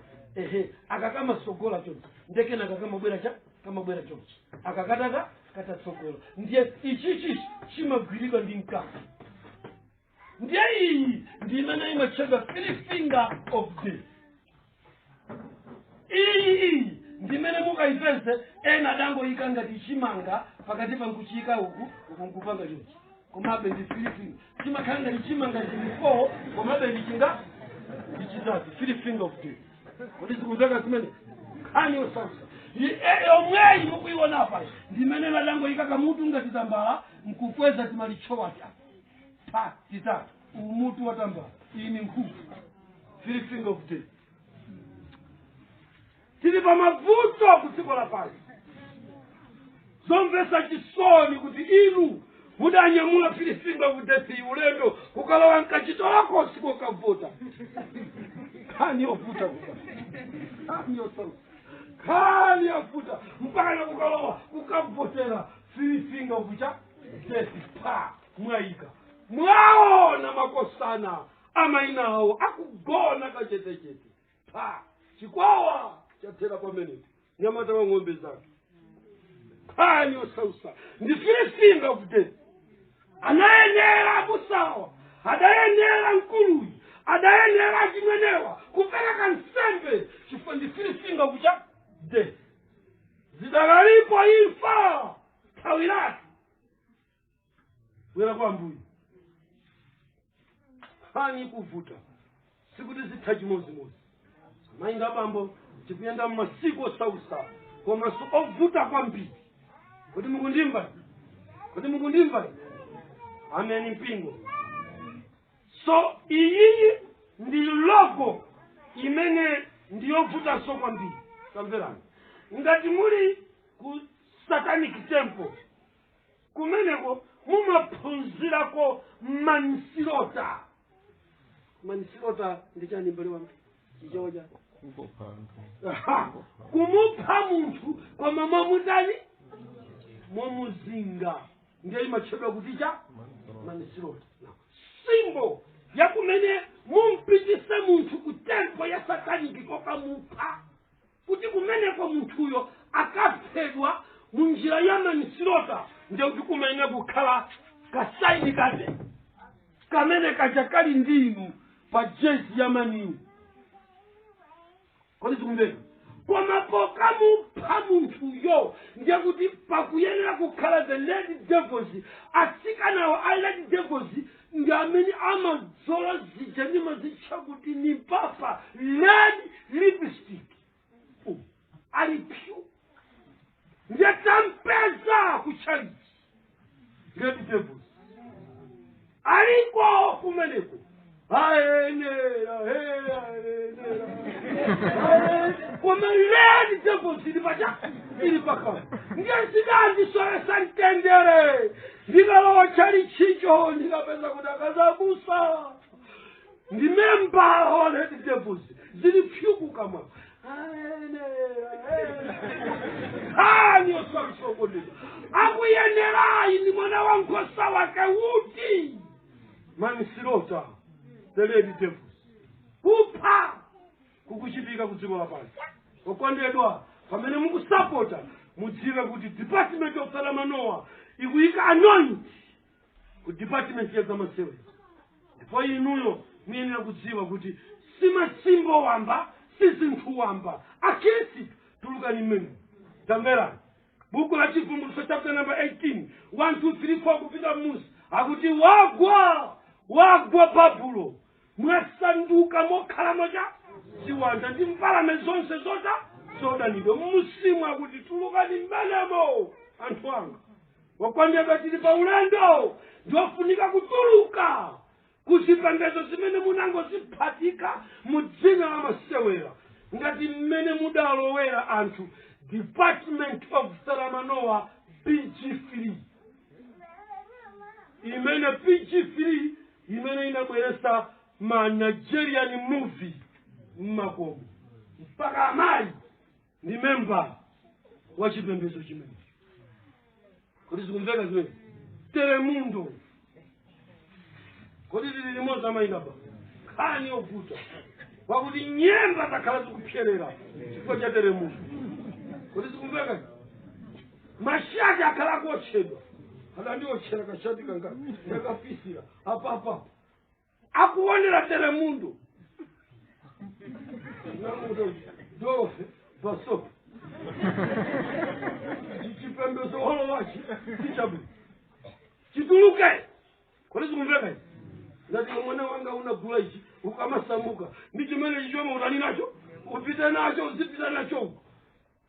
akakama sogola chonchi ndekena kakamabwera chonchi akakataka katatsogola ndiye ichichi chimagwirika ndi mkaka ndiye iyi ndi imene imatchedwa 3 finger of death. Iyi ndi imene mukayipeze ena dangoyika ngati chimanga pakati pa nkuchiyika uku nkupanga chonchi komabe ndi 3 finger chimakhala ngati chimanga chili 4 komabe ndichinga ndichitatu 3 finger of death. Kuti zikuzaka zimene khani osausa omweyi mukuiona apa ndi imene ladangoyika kamutu ngati tambala mkukweza timalichowa cha titatu umutu wa tambala iyi ni nkhuku 3 finger of death. Tili pa mavuto kudziko lapansi zomvetsa chisoni kuti inu mudanyamula 3 finger of death ulendo kukalowa nkachito lako sikokavota khani yovuta khani yosausa khani yavuta mpaka na kukalowa kukavotera 3 finger of death mwayika mwaona makosana amainawo akugona kachetechete chikwawa chathera pamenepo nyamata wa ng'ombe zake khani yosausa ndi 3 finger of death. Anayenera abusawa adayenera nkuluyi adayenera achimwenewa kupereka nsembe chifukwa ndi 3 finger of death. Zidakalipo imfa thawi lake wera kwa mbuyi khani kuvuta sikuti zitha chimozimozi mainga bambo tikuyenda masiku osausa komanso ovuta kwambiri kuti mukundimva ameni mpingo. So iyi ndi logo imene ndiyovuta so kwambiri tamverani ngati muli ku satanic temple kumeneko mumaphunzirako mansilota ndichani mbali wangu chichoja kumupha munthu koma mwamutani mwamuzinga ndiye imatchedwa kuti cha mansilota simbo yakumene mumpitise munthu ku temple ya sataniki kokamupha kuti kumeneko munthuyo akaphedwa munjira ya mansilota ndiye kuti kumene kukhala kasaini kate kamene kachakali ndinu pa jezi ya maniu kodi sikumveka koma pokamupha munthuyo ndiye kuti pakuyenera kukhala the lady devils atsikanawo a lady devils ndi amene amadzola zija ndimazitcha kuti ni papa red lipstick ali pyu ndiye tampeza kuchariti lady devils aliko kumeneko ayenera koma lady devils ili pakama ndiye zidandiswesa ntendere ndikalowa chali chicho ndikapeza kuti akazabusa ndimembaho lady devils zili phyukuka mwa khani osakisokondeza akuyenerayi ndi mwana wa nkhosa wake uti mansilota the lady devils kupha kukuchitika kudziko lapansi. Okondedwa pamene mukusapota mudziwe kuti department of Salamanoa ikuyika anoint ku department ya zamasewera ndipo inuyo muyenera kudziwa kuti si masimbo wamba si zinthu wamba akisi tulukani mmene tamverani buku la chivumbulutso chapter number 18 1 2 3 4 kupita musi akuti wagwa Babulo mwasanduka mokhala moja ziwanda ndi mbalame zonse zodanidwa mmusimu akuti tulukani mmenemo anthu anga wakondedwa tili pa ulendo ndiofunika kutuluka kuzipembedzo zimene munangoziphatika mu dzina la masewera ngati mmene mudalowera anthu Department of Saramanoa PG3 imene PG3 imene inabweresa ma Nigerian movie mmakomo mpaka amayi ndi memba wa chipembedzo chimene kuti zikumveka zimene Telemundo kodi lili limodzi amayikapa khani yovuta wakuti nyemba zakhala zikupyerera chifukwa cha Telemundo kodi zikumveka mashati akhala kuotchedwa adandiotchera kashati kanga ndakapisira apa akuonera Telemundo dofe basopa chipembedzo holo wachi chichabu chituluke kodi zikumveka ngati mwana wanga unagula ichi ukamasamuka ndi chimene chichoma utani nacho upite nacho uzipita nacho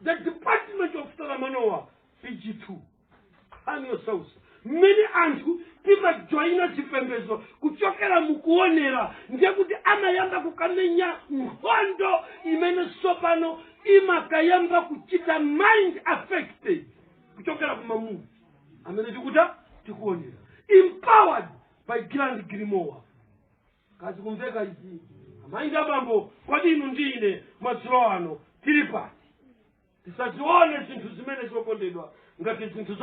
the Department of Saramanoa PG2 aniyo sausa mmene anthu timajoyina chipembedzo kuchokera mukuonera ndiye kuti amayamba kukamenya nkhondo imene sopano imakayamba kuchita mind affected kuchokera kumamuvi amene tikuta tikuonera empowered by Grand Grimoire kazi kumveka izi amayi abambo kodi inu ndine madzulo ano tili pati tisazione zinthu zimene zokondedwa ngati zinthu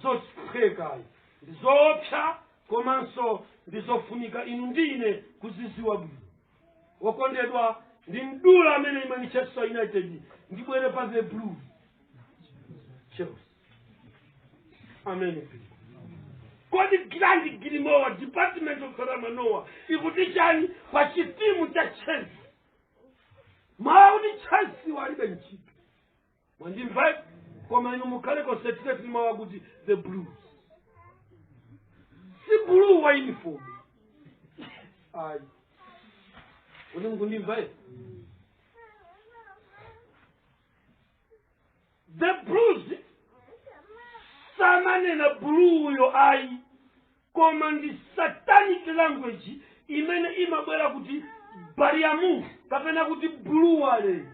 zophweka ndizoopsa komanso ndizofunika inu ndine kuziziwa bwino wokondedwa ndi mdula amene Manchester United ndibwere pa the Blues Chelsea amen kodi Grand Grimoire Department of Saramanoa ikuti chani pa chitimu cha Chelsea maudi Chelsea walibe nchipi mwandimva koma inu mukhale concentrate mawa kuti the Blues si blue wa uniform ai uli mkundimva the Blues samanena blue yo ai koma ndi satanic language imene imabwera kuti bariamu kapena kuti blue wale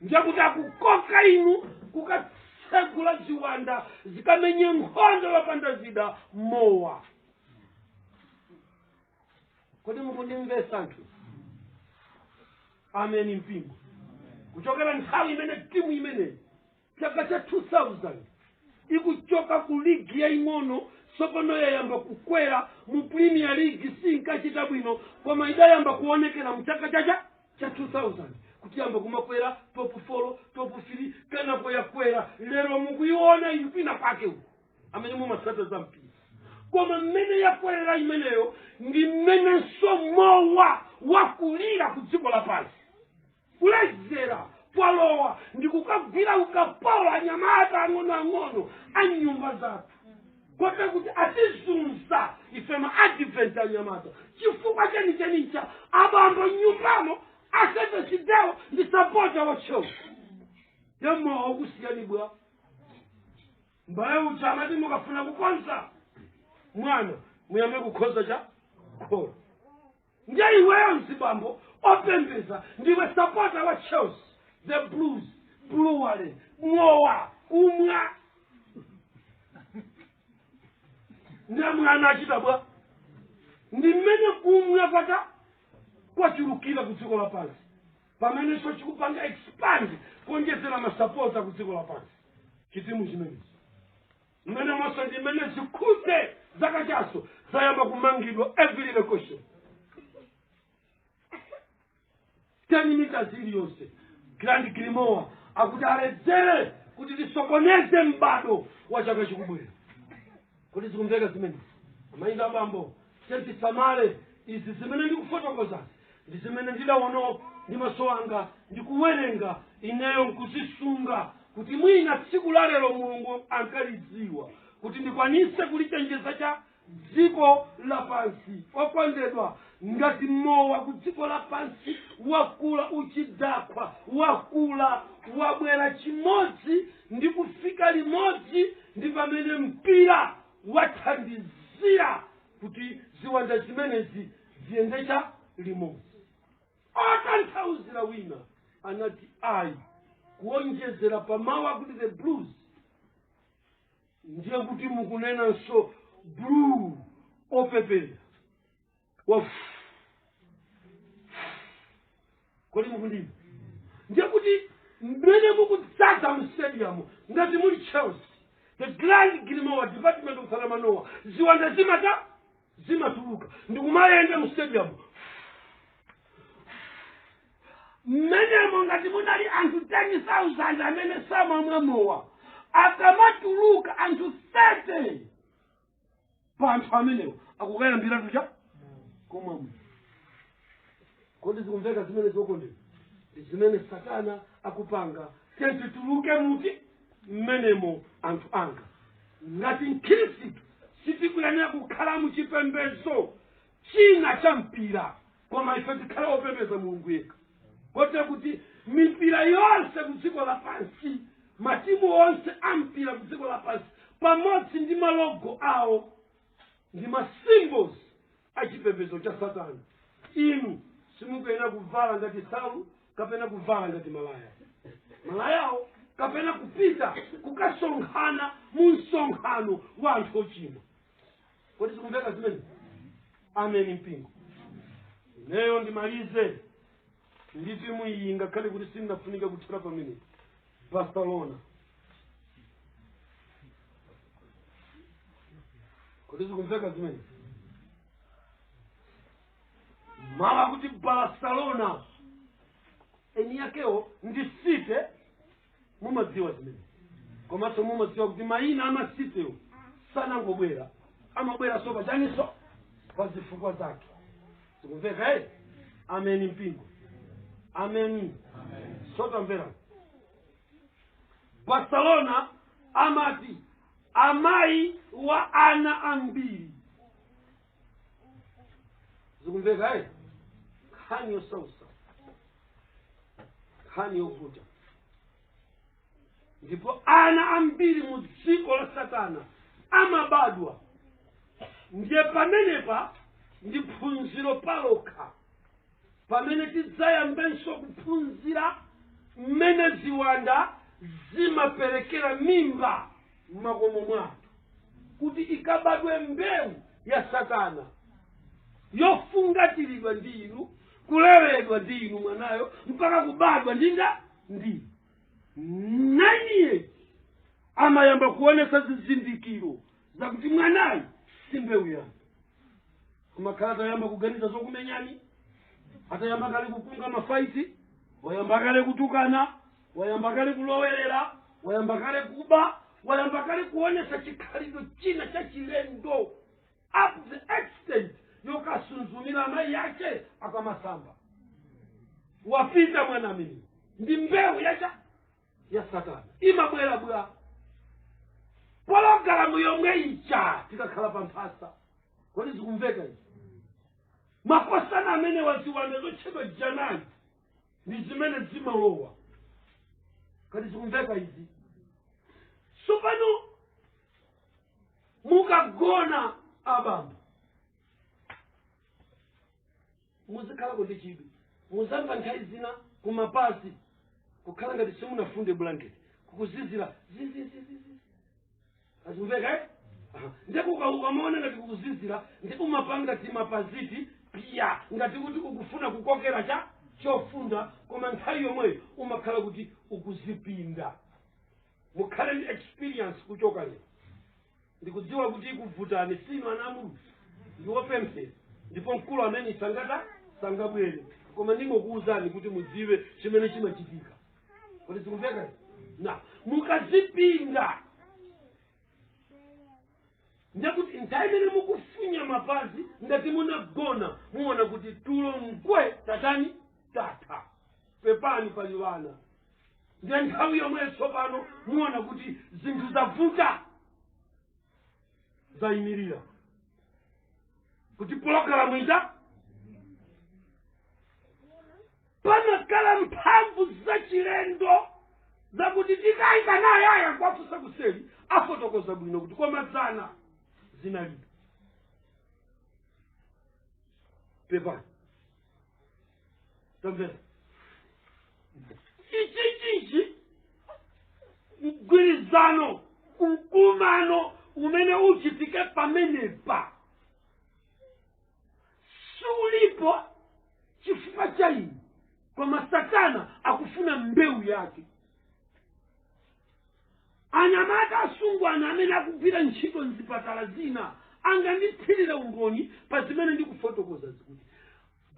ndiyakuti akukoka inu kukatsegula ziwanda zikamenye nkhondo lapanda zida mowa kodi mukundimvesa anthu amen mpingo kuchokera nthawi imene timu imene chaka cha 2000 ikuchoka ku ligi yaing'ono sopano yayamba kukwera mu Premier League sinkachita bwino koma idayamba kuonekera mu chaka cha 2000 kuti yamba kumakwera top 4 top 3 kenapo yakwera lero mukuiona ipina pake uko amene mumasata za mpira koma mmene yakwera imeneyo ndi mmene somowa wakulira ku dziko lapansi kulezera kwalowa ndikukagwira ukapola anyamata ang'ono anyumba zathu kote kuti atizunza ife ma-advent anyamata chifukwa chenicha abambo nyumbamo asete sideo ndi sapota wa show yamwa okusiyani bwa mbaye uchamati mukafuna kukonza mwana muyambe kukhoza cha kholo nje iweyo mzibambo opembeza ndiwe sapota wa shows the Blues blue wale mwowa umwa ndamwana achita bwa ndimene kumwa pata kwachulukira ku dziko lapansi pamene so chikupanga expand kuonjezera masapota ku dziko lapansi chitimu chimenezi mmene monse ndimene zikhute zakachaso zayamba kumangidwa every location 10 meters iliyonse Grand Grimoire akuti aledzere kuti tisokoneze mbado wa chaka chikubwera kuti zikumveka zimenezi amayi abambo sentisamale izi zimene ndikufotokoza ndi zimene ndidaono ndi maso anga ndikuwerenga ineyo nkuzisunga kuti mwina tsiku la lero Mulungu ankalidziwa kuti ndikwanise kulichenjeza cha dziko lapansi okondedwa ngati mowa ku dziko lapansi wakula uchidakwa wakula wabwera chimodzi ndi kufika limodzi ndi pamene mpira wathandizira kuti ziwanda zimenezi ziyendesha limodzi. Atanthauzira wina anati ayi kuonjezera pamawa kuti the blues ndiye kuti mukunenanso blue opepera kodi mukundima ndiye kuti mmene mukudzaza mu stadium ngati muli Chelsea the Grand Grimoire Department of Salamanoa ziwanda zimatuluka ndikumayenda mu stadium mmenemo ngati munali anthu 10,000 amene samamwa mowa akamatuluka anthu 30 pa anthu amenewo akukayambira tucha komwe kodi zikumveka zimene zokondera zimene Satana akupanga tituluke muti mmenemo anthu anga ngati Mkhristu sitikuyenera kukhala muchipembedzo china cha mpira koma ife tikhala opembedza Mulungu yekha kote kuti mipira yonse kudziko lapansi matimu onse ampira kudziko lapansi pamodzi ndi malogo awo ndi masymbols achipembedzo cha Satana. Inu simukuyenera kuvala ngati Saulu kapena kuvala ngati malayawo kapena kupita kukasonkhana mu msonkhano wa anthu ochimwa. Kodi zikumveka zimene? Amen mpingo. Ineyo ndimalize nditi muyi ngakhale kuti sindinafunika kuthera pamene Barcelona. Kodi zikumveka zimene? Mala kuti Barcelona eni yakewo ndi site mumadziwa zimene komanso mumadziwa kuti mayina amasitewo sanangobwera amabwera sopa chaniso pa zifukwa zake. Zikumveka Amen mpingo. Amen. Sotamvera. Barcelona amati amayi wa ana ambiri. Zikumveka khani yosausa khani yovuta ndipo ana ambiri mu dziko la Satana amabadwa. Ndiye pamenepa ndi phunziro palokha pamene tidzayambenso kuphunzira mmene ziwanda zimaperekera mimba m'makomo mwathu kuti ikabadwe mbewu ya Satana yofungatiridwa ndi inu kuleredwa ndi inu mwanayo mpaka kubadwa ndi naniye amayamba kuonesa zizindikiro zakuti mwanayo si mbewu yanu. Kumakhala atayamba kuganiza zokumenyani, atayamba kale kupunga mafaiti, wayamba kale kutukana, wayamba kale kulowerera, wayamba kale kuba, wayamba kale kuonesa chikhalidwe china cha chilendo up the extent yokasunzumira amayi yake akamasamba. Wapita mwana mimi ndi mbewu ya Satana imabwera bwa pologalamu yomwe icha tikakhala pamphasa. Kodi zikumveka izi? Makosana amene waziwanda zotchedwa janani ndi zimene zimalowa. Kodi zikumveka izi? Sopano mukagona abambo muzikhala kuti chibi muzamva nthawi zina kumapazi kukhala ngati simunafunde blanket kukuzizira azikumveka ndipo ukamaona ngati kukuzizira ndipo umapanga ngati mapaziti pia ngati kuti ukufuna kukokera chofunda koma nthawi yomweyo umakhala kuti ukuzipinda. Mukhale ndi experience kuchoka lero. Ndikudziwa kuti ikuvutani sino anamu ndiwopemphera ndipo mkulu amene sangabwere koma ndingokuwuzani kuti mudziwe chimene chimachitika. Kodi zikumveka? Na mukazipinda ndakuti nthawi imene mukufunya mapazi ngati munagona muona kuti tulo mkwe tatani tata pepani paliwana. Ndiye nthawi yomwe tsopano muona kuti zinthu zavuta zayimirira kuti pologalamu ita panakhala mphamvu zachilendo zakuti tikayika naye aya kwafusa kuseli afotokoza bwino kuti koma dzana zinalibe. pepani tamvera ichichichi mgwirizano mkumano umene uchitike pamenepa sulipo chifukwa cha inu koma Satana akufuna mbewu yake. Anyamata asungwana amene akugwira ntchito mzipatala zina angandithirira umboni pa zimene ndikufotokoza zikuti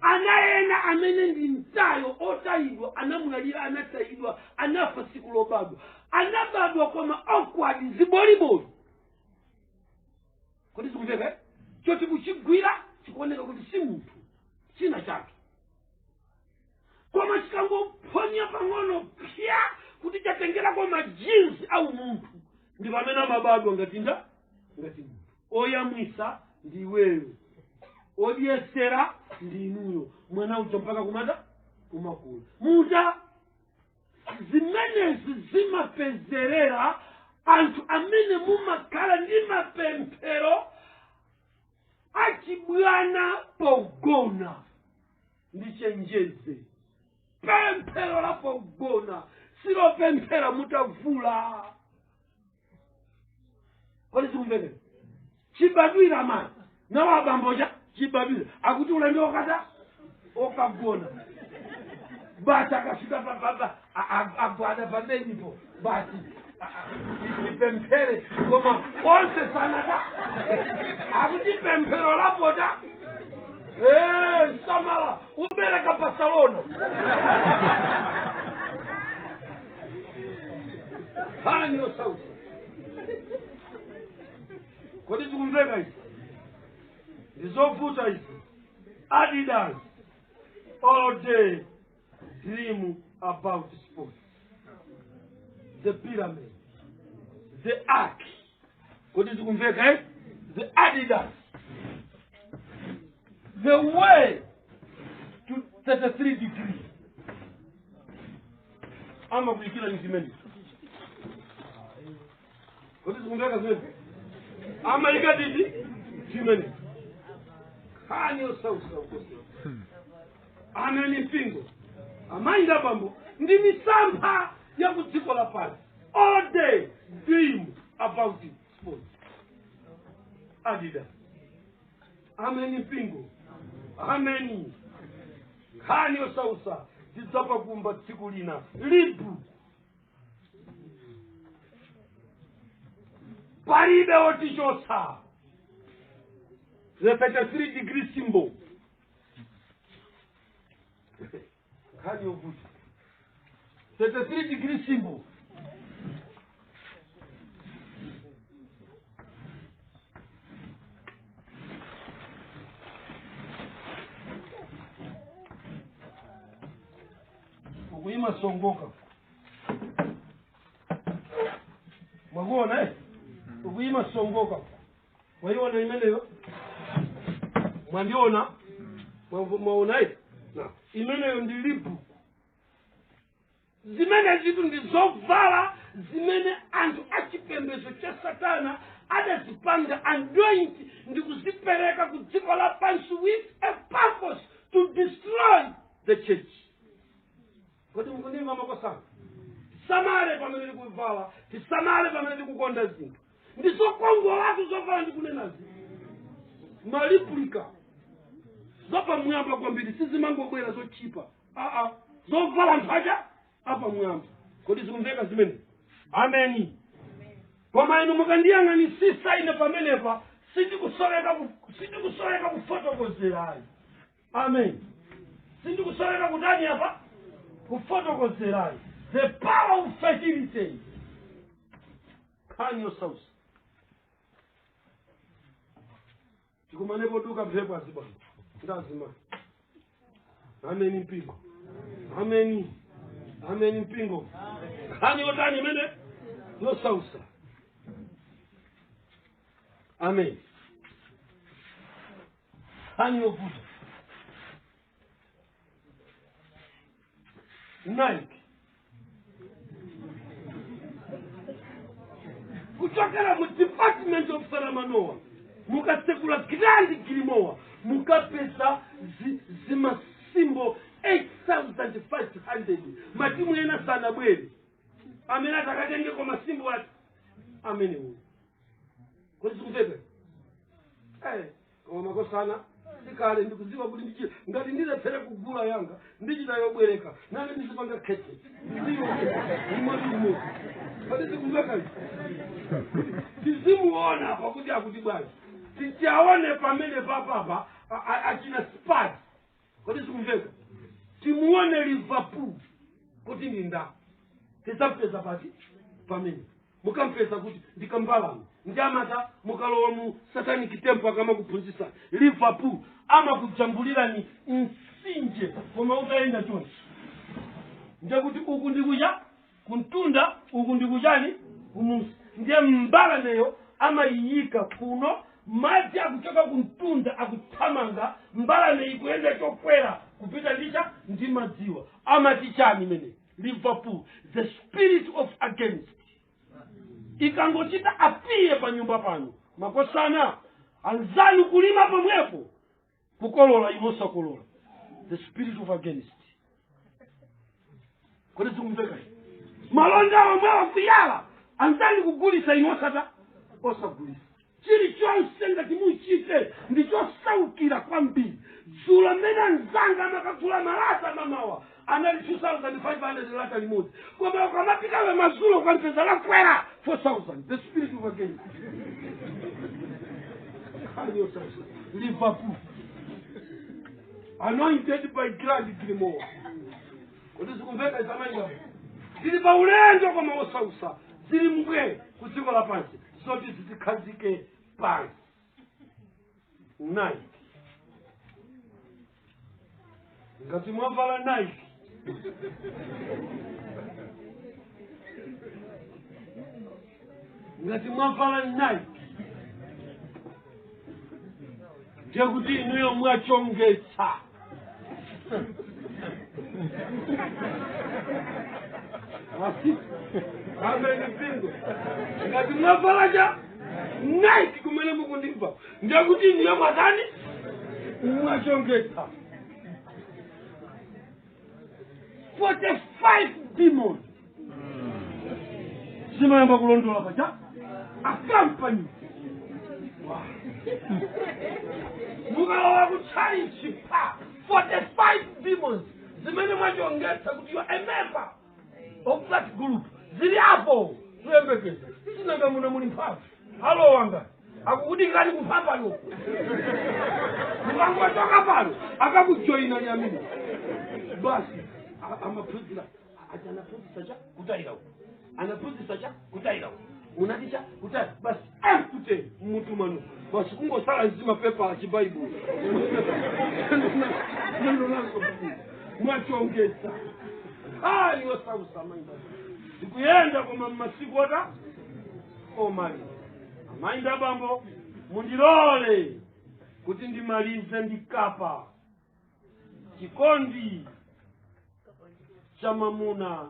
ana ena amene ndi mtayo otayidwa anamwalira anatayidwa anafa siku lobadwa anabadwa koma awkward ziboliboli kodi zikumveka choti kuchigwira chikuoneka kuti si munthu china chake koma chikangophonya pang'ono pya kuti chatengerako majinsi au munthu ndi pamene amabadwa ngati munthu oyamwisa ndi iweyo odyesera ndi inuyo mwana uja mpaka kumata kumakula muta zimenezi zimapezerera anthu amene mumakhala ndi mapemphero achibwana pogona ndi chenjeze pemphero la pogona silo pemphera mutavula kodi zikumveka chibadwira mani nawo abamboja chibadwira akuti ulendo okata okagona basi akafika papa agwada pabenipo basi ipemphere koma onse sanata akuti pemphero lapota samala ubereka Barcelona hanyo sauti kodi zikumveka hizi ndizovuta hizi Adidas all day dream about sports, the pyramid, the ark. What is it? The Adidas, the way to 33 degrees. I'm a killer in Jimenez. What is it? I'm a killer Jimenez. Can you so ameni pingo amainda bambo ndi misampha ya kudziko la pasi all day dream about sports. Adidas ameni pingo ameni kanyo sausa zidzapa kumba tsiku lina libu palibe otichosa the 33 degree symbol. Can you put 33 degree symbol? Uima songoka. Magona uima songoka. Waiona imeneyo? Mwandiona? Mwaona na imeneyo ndilibu zimene zitu ndizovala zimene anthu achipembedzo cha Satana adazipanga anoint ndikuzipereka ku dziko lapansi with a purpose to destroy the church. Kodi mukundimva makosana? Samale pamene ndikuvala tisamale pamene ndikukonda zinthu ndizokongolatu zovala ndikunenazi maliplika zopa mwamba kwambiri sizimangobwera zochipa zovala mphaja apa mwamba. Kodi zikumveka zimene? Ameni. Koma inu mukandiyang'anisisa ine pamenepa sindikusoleka kufotokozerayi. Amen. Sindikusoleka kutani apa kufotokozerayi. The power of fertility. Can yourselves. Tikumanepo duka mphepo azibana. Ndazima. Ameni mpingo. Ameni. Ameni mpingo. Hani otani mene? No sausa. Amen. Hani obuda. Nike. Kuchokera mu Department of Saramanoa. mukasekula grandi kilimowa mukapesa zimasimbo 8,500 matimu ena sana bwere amene atakatengeko masimbo ati amene uyu kodi sikupeka koma makosana ndikale ndikuziva kuti ndichira ngati ndidapfere kugula yanga ndichita yobwereka nane ndizipanga khete imodimo kodi sikupeka tizimuona pakuti akuti bwana tichaone pamene papapa achina spad kodi sikumveka timuone Liverpool kuti ndinda tisapeza pati pamene mukampeza kuti ndikambalame ndiamata mukalowa mu satanic temple akamakuphunzitsa Liverpool amakujambulirani msinje koma utaenda chonchi ndikuti uku ndikuja kuntunda uku ndikuchani kumusi ndiye mbalameyo amayiyika kuno madzi akuchoka kuntunda akuthamanga mbalame ikuyenda chokwera kupita ndicha ndi madziwa amati chani mene Liverpool the spirit of against ikangochita apiye pa nyumba pano makosana anzanu kulima pamwepo kukolola imosakolola the spirit of against kodi sikumveka malonda omwewa kuyala anzani kugulisa inosata osagulisa chili chonse ngati muchite ndichosaukira kwambiri dzulo mmene anzanga amakagula malata mamawa anali 2,500 lata limodzi koma ukamapikawe mazulo ukampeza lakwera 4,000 the spirit of against Liverpool anointed by grand grimoire kodi sikumveka isamainga zili pa ulendo koma osausa zili mbwe kudziko lapansi zoti zizikhazike pansi 9 ngati mwavala Nike ngati mwavala Nike ndiye kuti inuyo mwachongetsa amene pingo ngati mwavala cha Nike kumene mukundimva ndiye kuti inuyo mwatani mwachongetsa 45 demons zimayamba kulondola pacha akampani mukalowa kuchalichi pa 45 demons zimene mwachongetsa kuti you are a member of that group zili apo tuyembekeza sinanga muna muli mphamvu halo wanga akukudikirani kumphamvu loko mukangochoka pano akakujoyina nyamini basi amaphunzira ati anaphunzisa cha kutayira uko anaphunzisa cha kutayira uko unaticha kutayira basi amkute mmutu manu basi kungosala nzima pepa achibaibu nendo nanso mwachongesa yosausa mainda ndikuyenda koma mmasiku ota omali amainda bambo mundilole kuti ndimalize ndikapa chikondi cha mamuna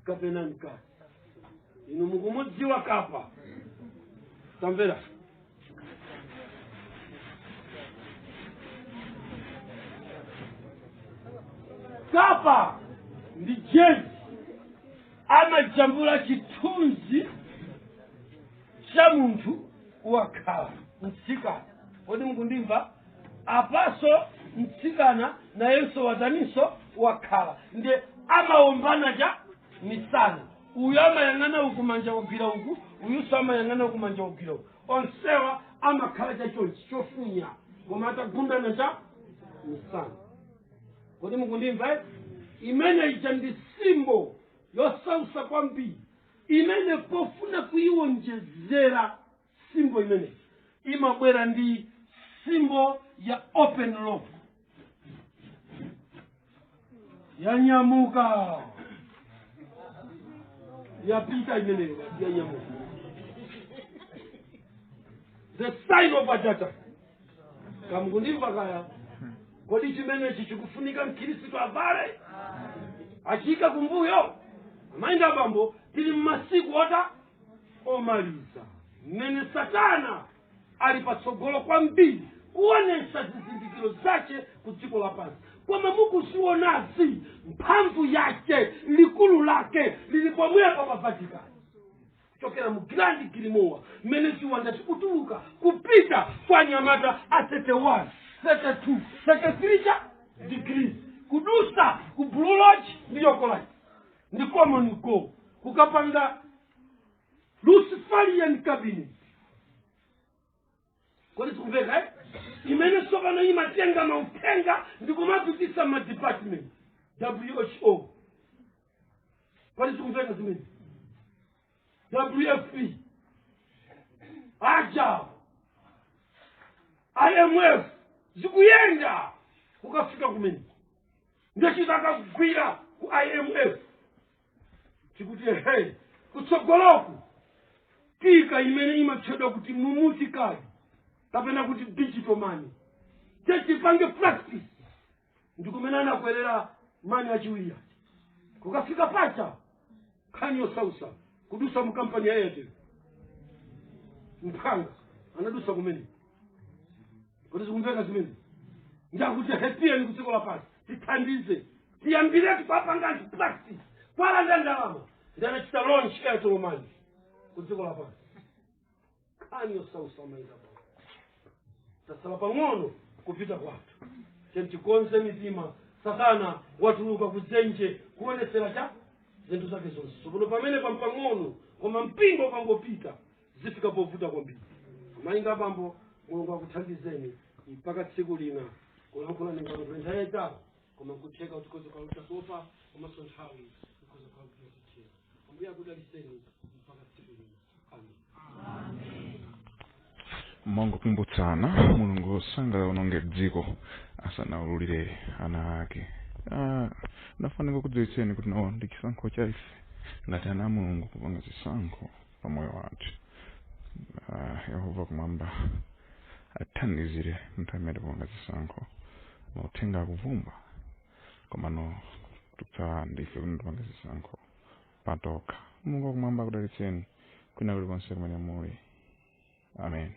kapena mkazi inu mukumudziwa kapa tamvera kapa ndi jezi amajambula chithunzi cha munthu wakhala mtsikana kodi mukundimva apaso mtsikana nayenso wataninso wakhala ndiye amaombana cha misana uyu amayang'ana uku manja wagwira uku uyuso amayang'ana uku manja wagwira uku onsewa amakhala cha chonchi chofunya koma atagundana cha misana kodi mukundimva imene ija ndi simbo yosausa kwambiri imene pofuna kuiwonjezera simbo imene imabwera ndi simbo ya open love yanyamuka yapita imeneyo yanyamuka the sign of a data kamukundimva kaya kodi chimenechi chikufunika mkhristu avale achika kumbuyo amainda bambo tili mmasiku ota omaliza mmene satana alipatsogolo kwambiri kuonesha zizindikiro zake ku dziko lapansi. Koma mukuzionazi mphamvu yake likulu lake lilipomweka pa Vatikani chokera mu Grand Grimoire mmene chiwanda chikutuluka kupita kwa nyamata a 31, 32, 33 degrees kudusa ku Blue Lodge ndi Yokolite ndi Common Go kukapanga Luciferian cabinet. Kodi sikumveka imene sopano imatenga mauthenga ndikumapitisa ma department WHO. Kodi sikumveka zimene WFP aja IMF zikuyenda kukafika kumene ndechitaka kugwira ku IMF chikuti kutsogoloku tika imene imatchedwa kuti mumutikali kapena kuti digital money techipange practice ndikumene anakwerera mani achiwiri kukafika pacha khani yosausa kudusa mu kampani ya Airtel mphanga anadusa kumene. Kodi sikumveka zimene ndakuti hepiyeni kudziko lapansi tithandize tiyambireti kwapanga practice kwalanda ndalama ndi anachita launch Airtel Money kudziko lapansi khani yosausa maika tasala pang'ono kupita kwathu chentikonze mitima Satana watuluka kudzenje kuonesera cha zinthu zake zonse. Sopono pamene pampang'ono koma mpingo pangopita zifika povuta kwambiri. Mainga bambo Mulungu akuthandizeni mpaka tsiku lina kulankhula ningano kwendayeta koma kucheka kuti koze kwa utasopa koma sonthawi koze kwa kucheka ambuya kudaliseni mpaka tsiku lina. Amen. Mungu kumbutsana Mulungu sanga unonge dziko asanaululire ana ake. Nafanira kudziwitseni kuti no ndichisankho cha ife ngati ana Mulungu kupanga zisankho pa moyo wathu. Yehova kumwamba athandizire mtamere kupanga zisankho mauthenga kuvumba koma no tutsa ndife kupanga zisankho patoka. Mungu kumwamba kudalitseni kwina kulikonse kumene muli. Amen.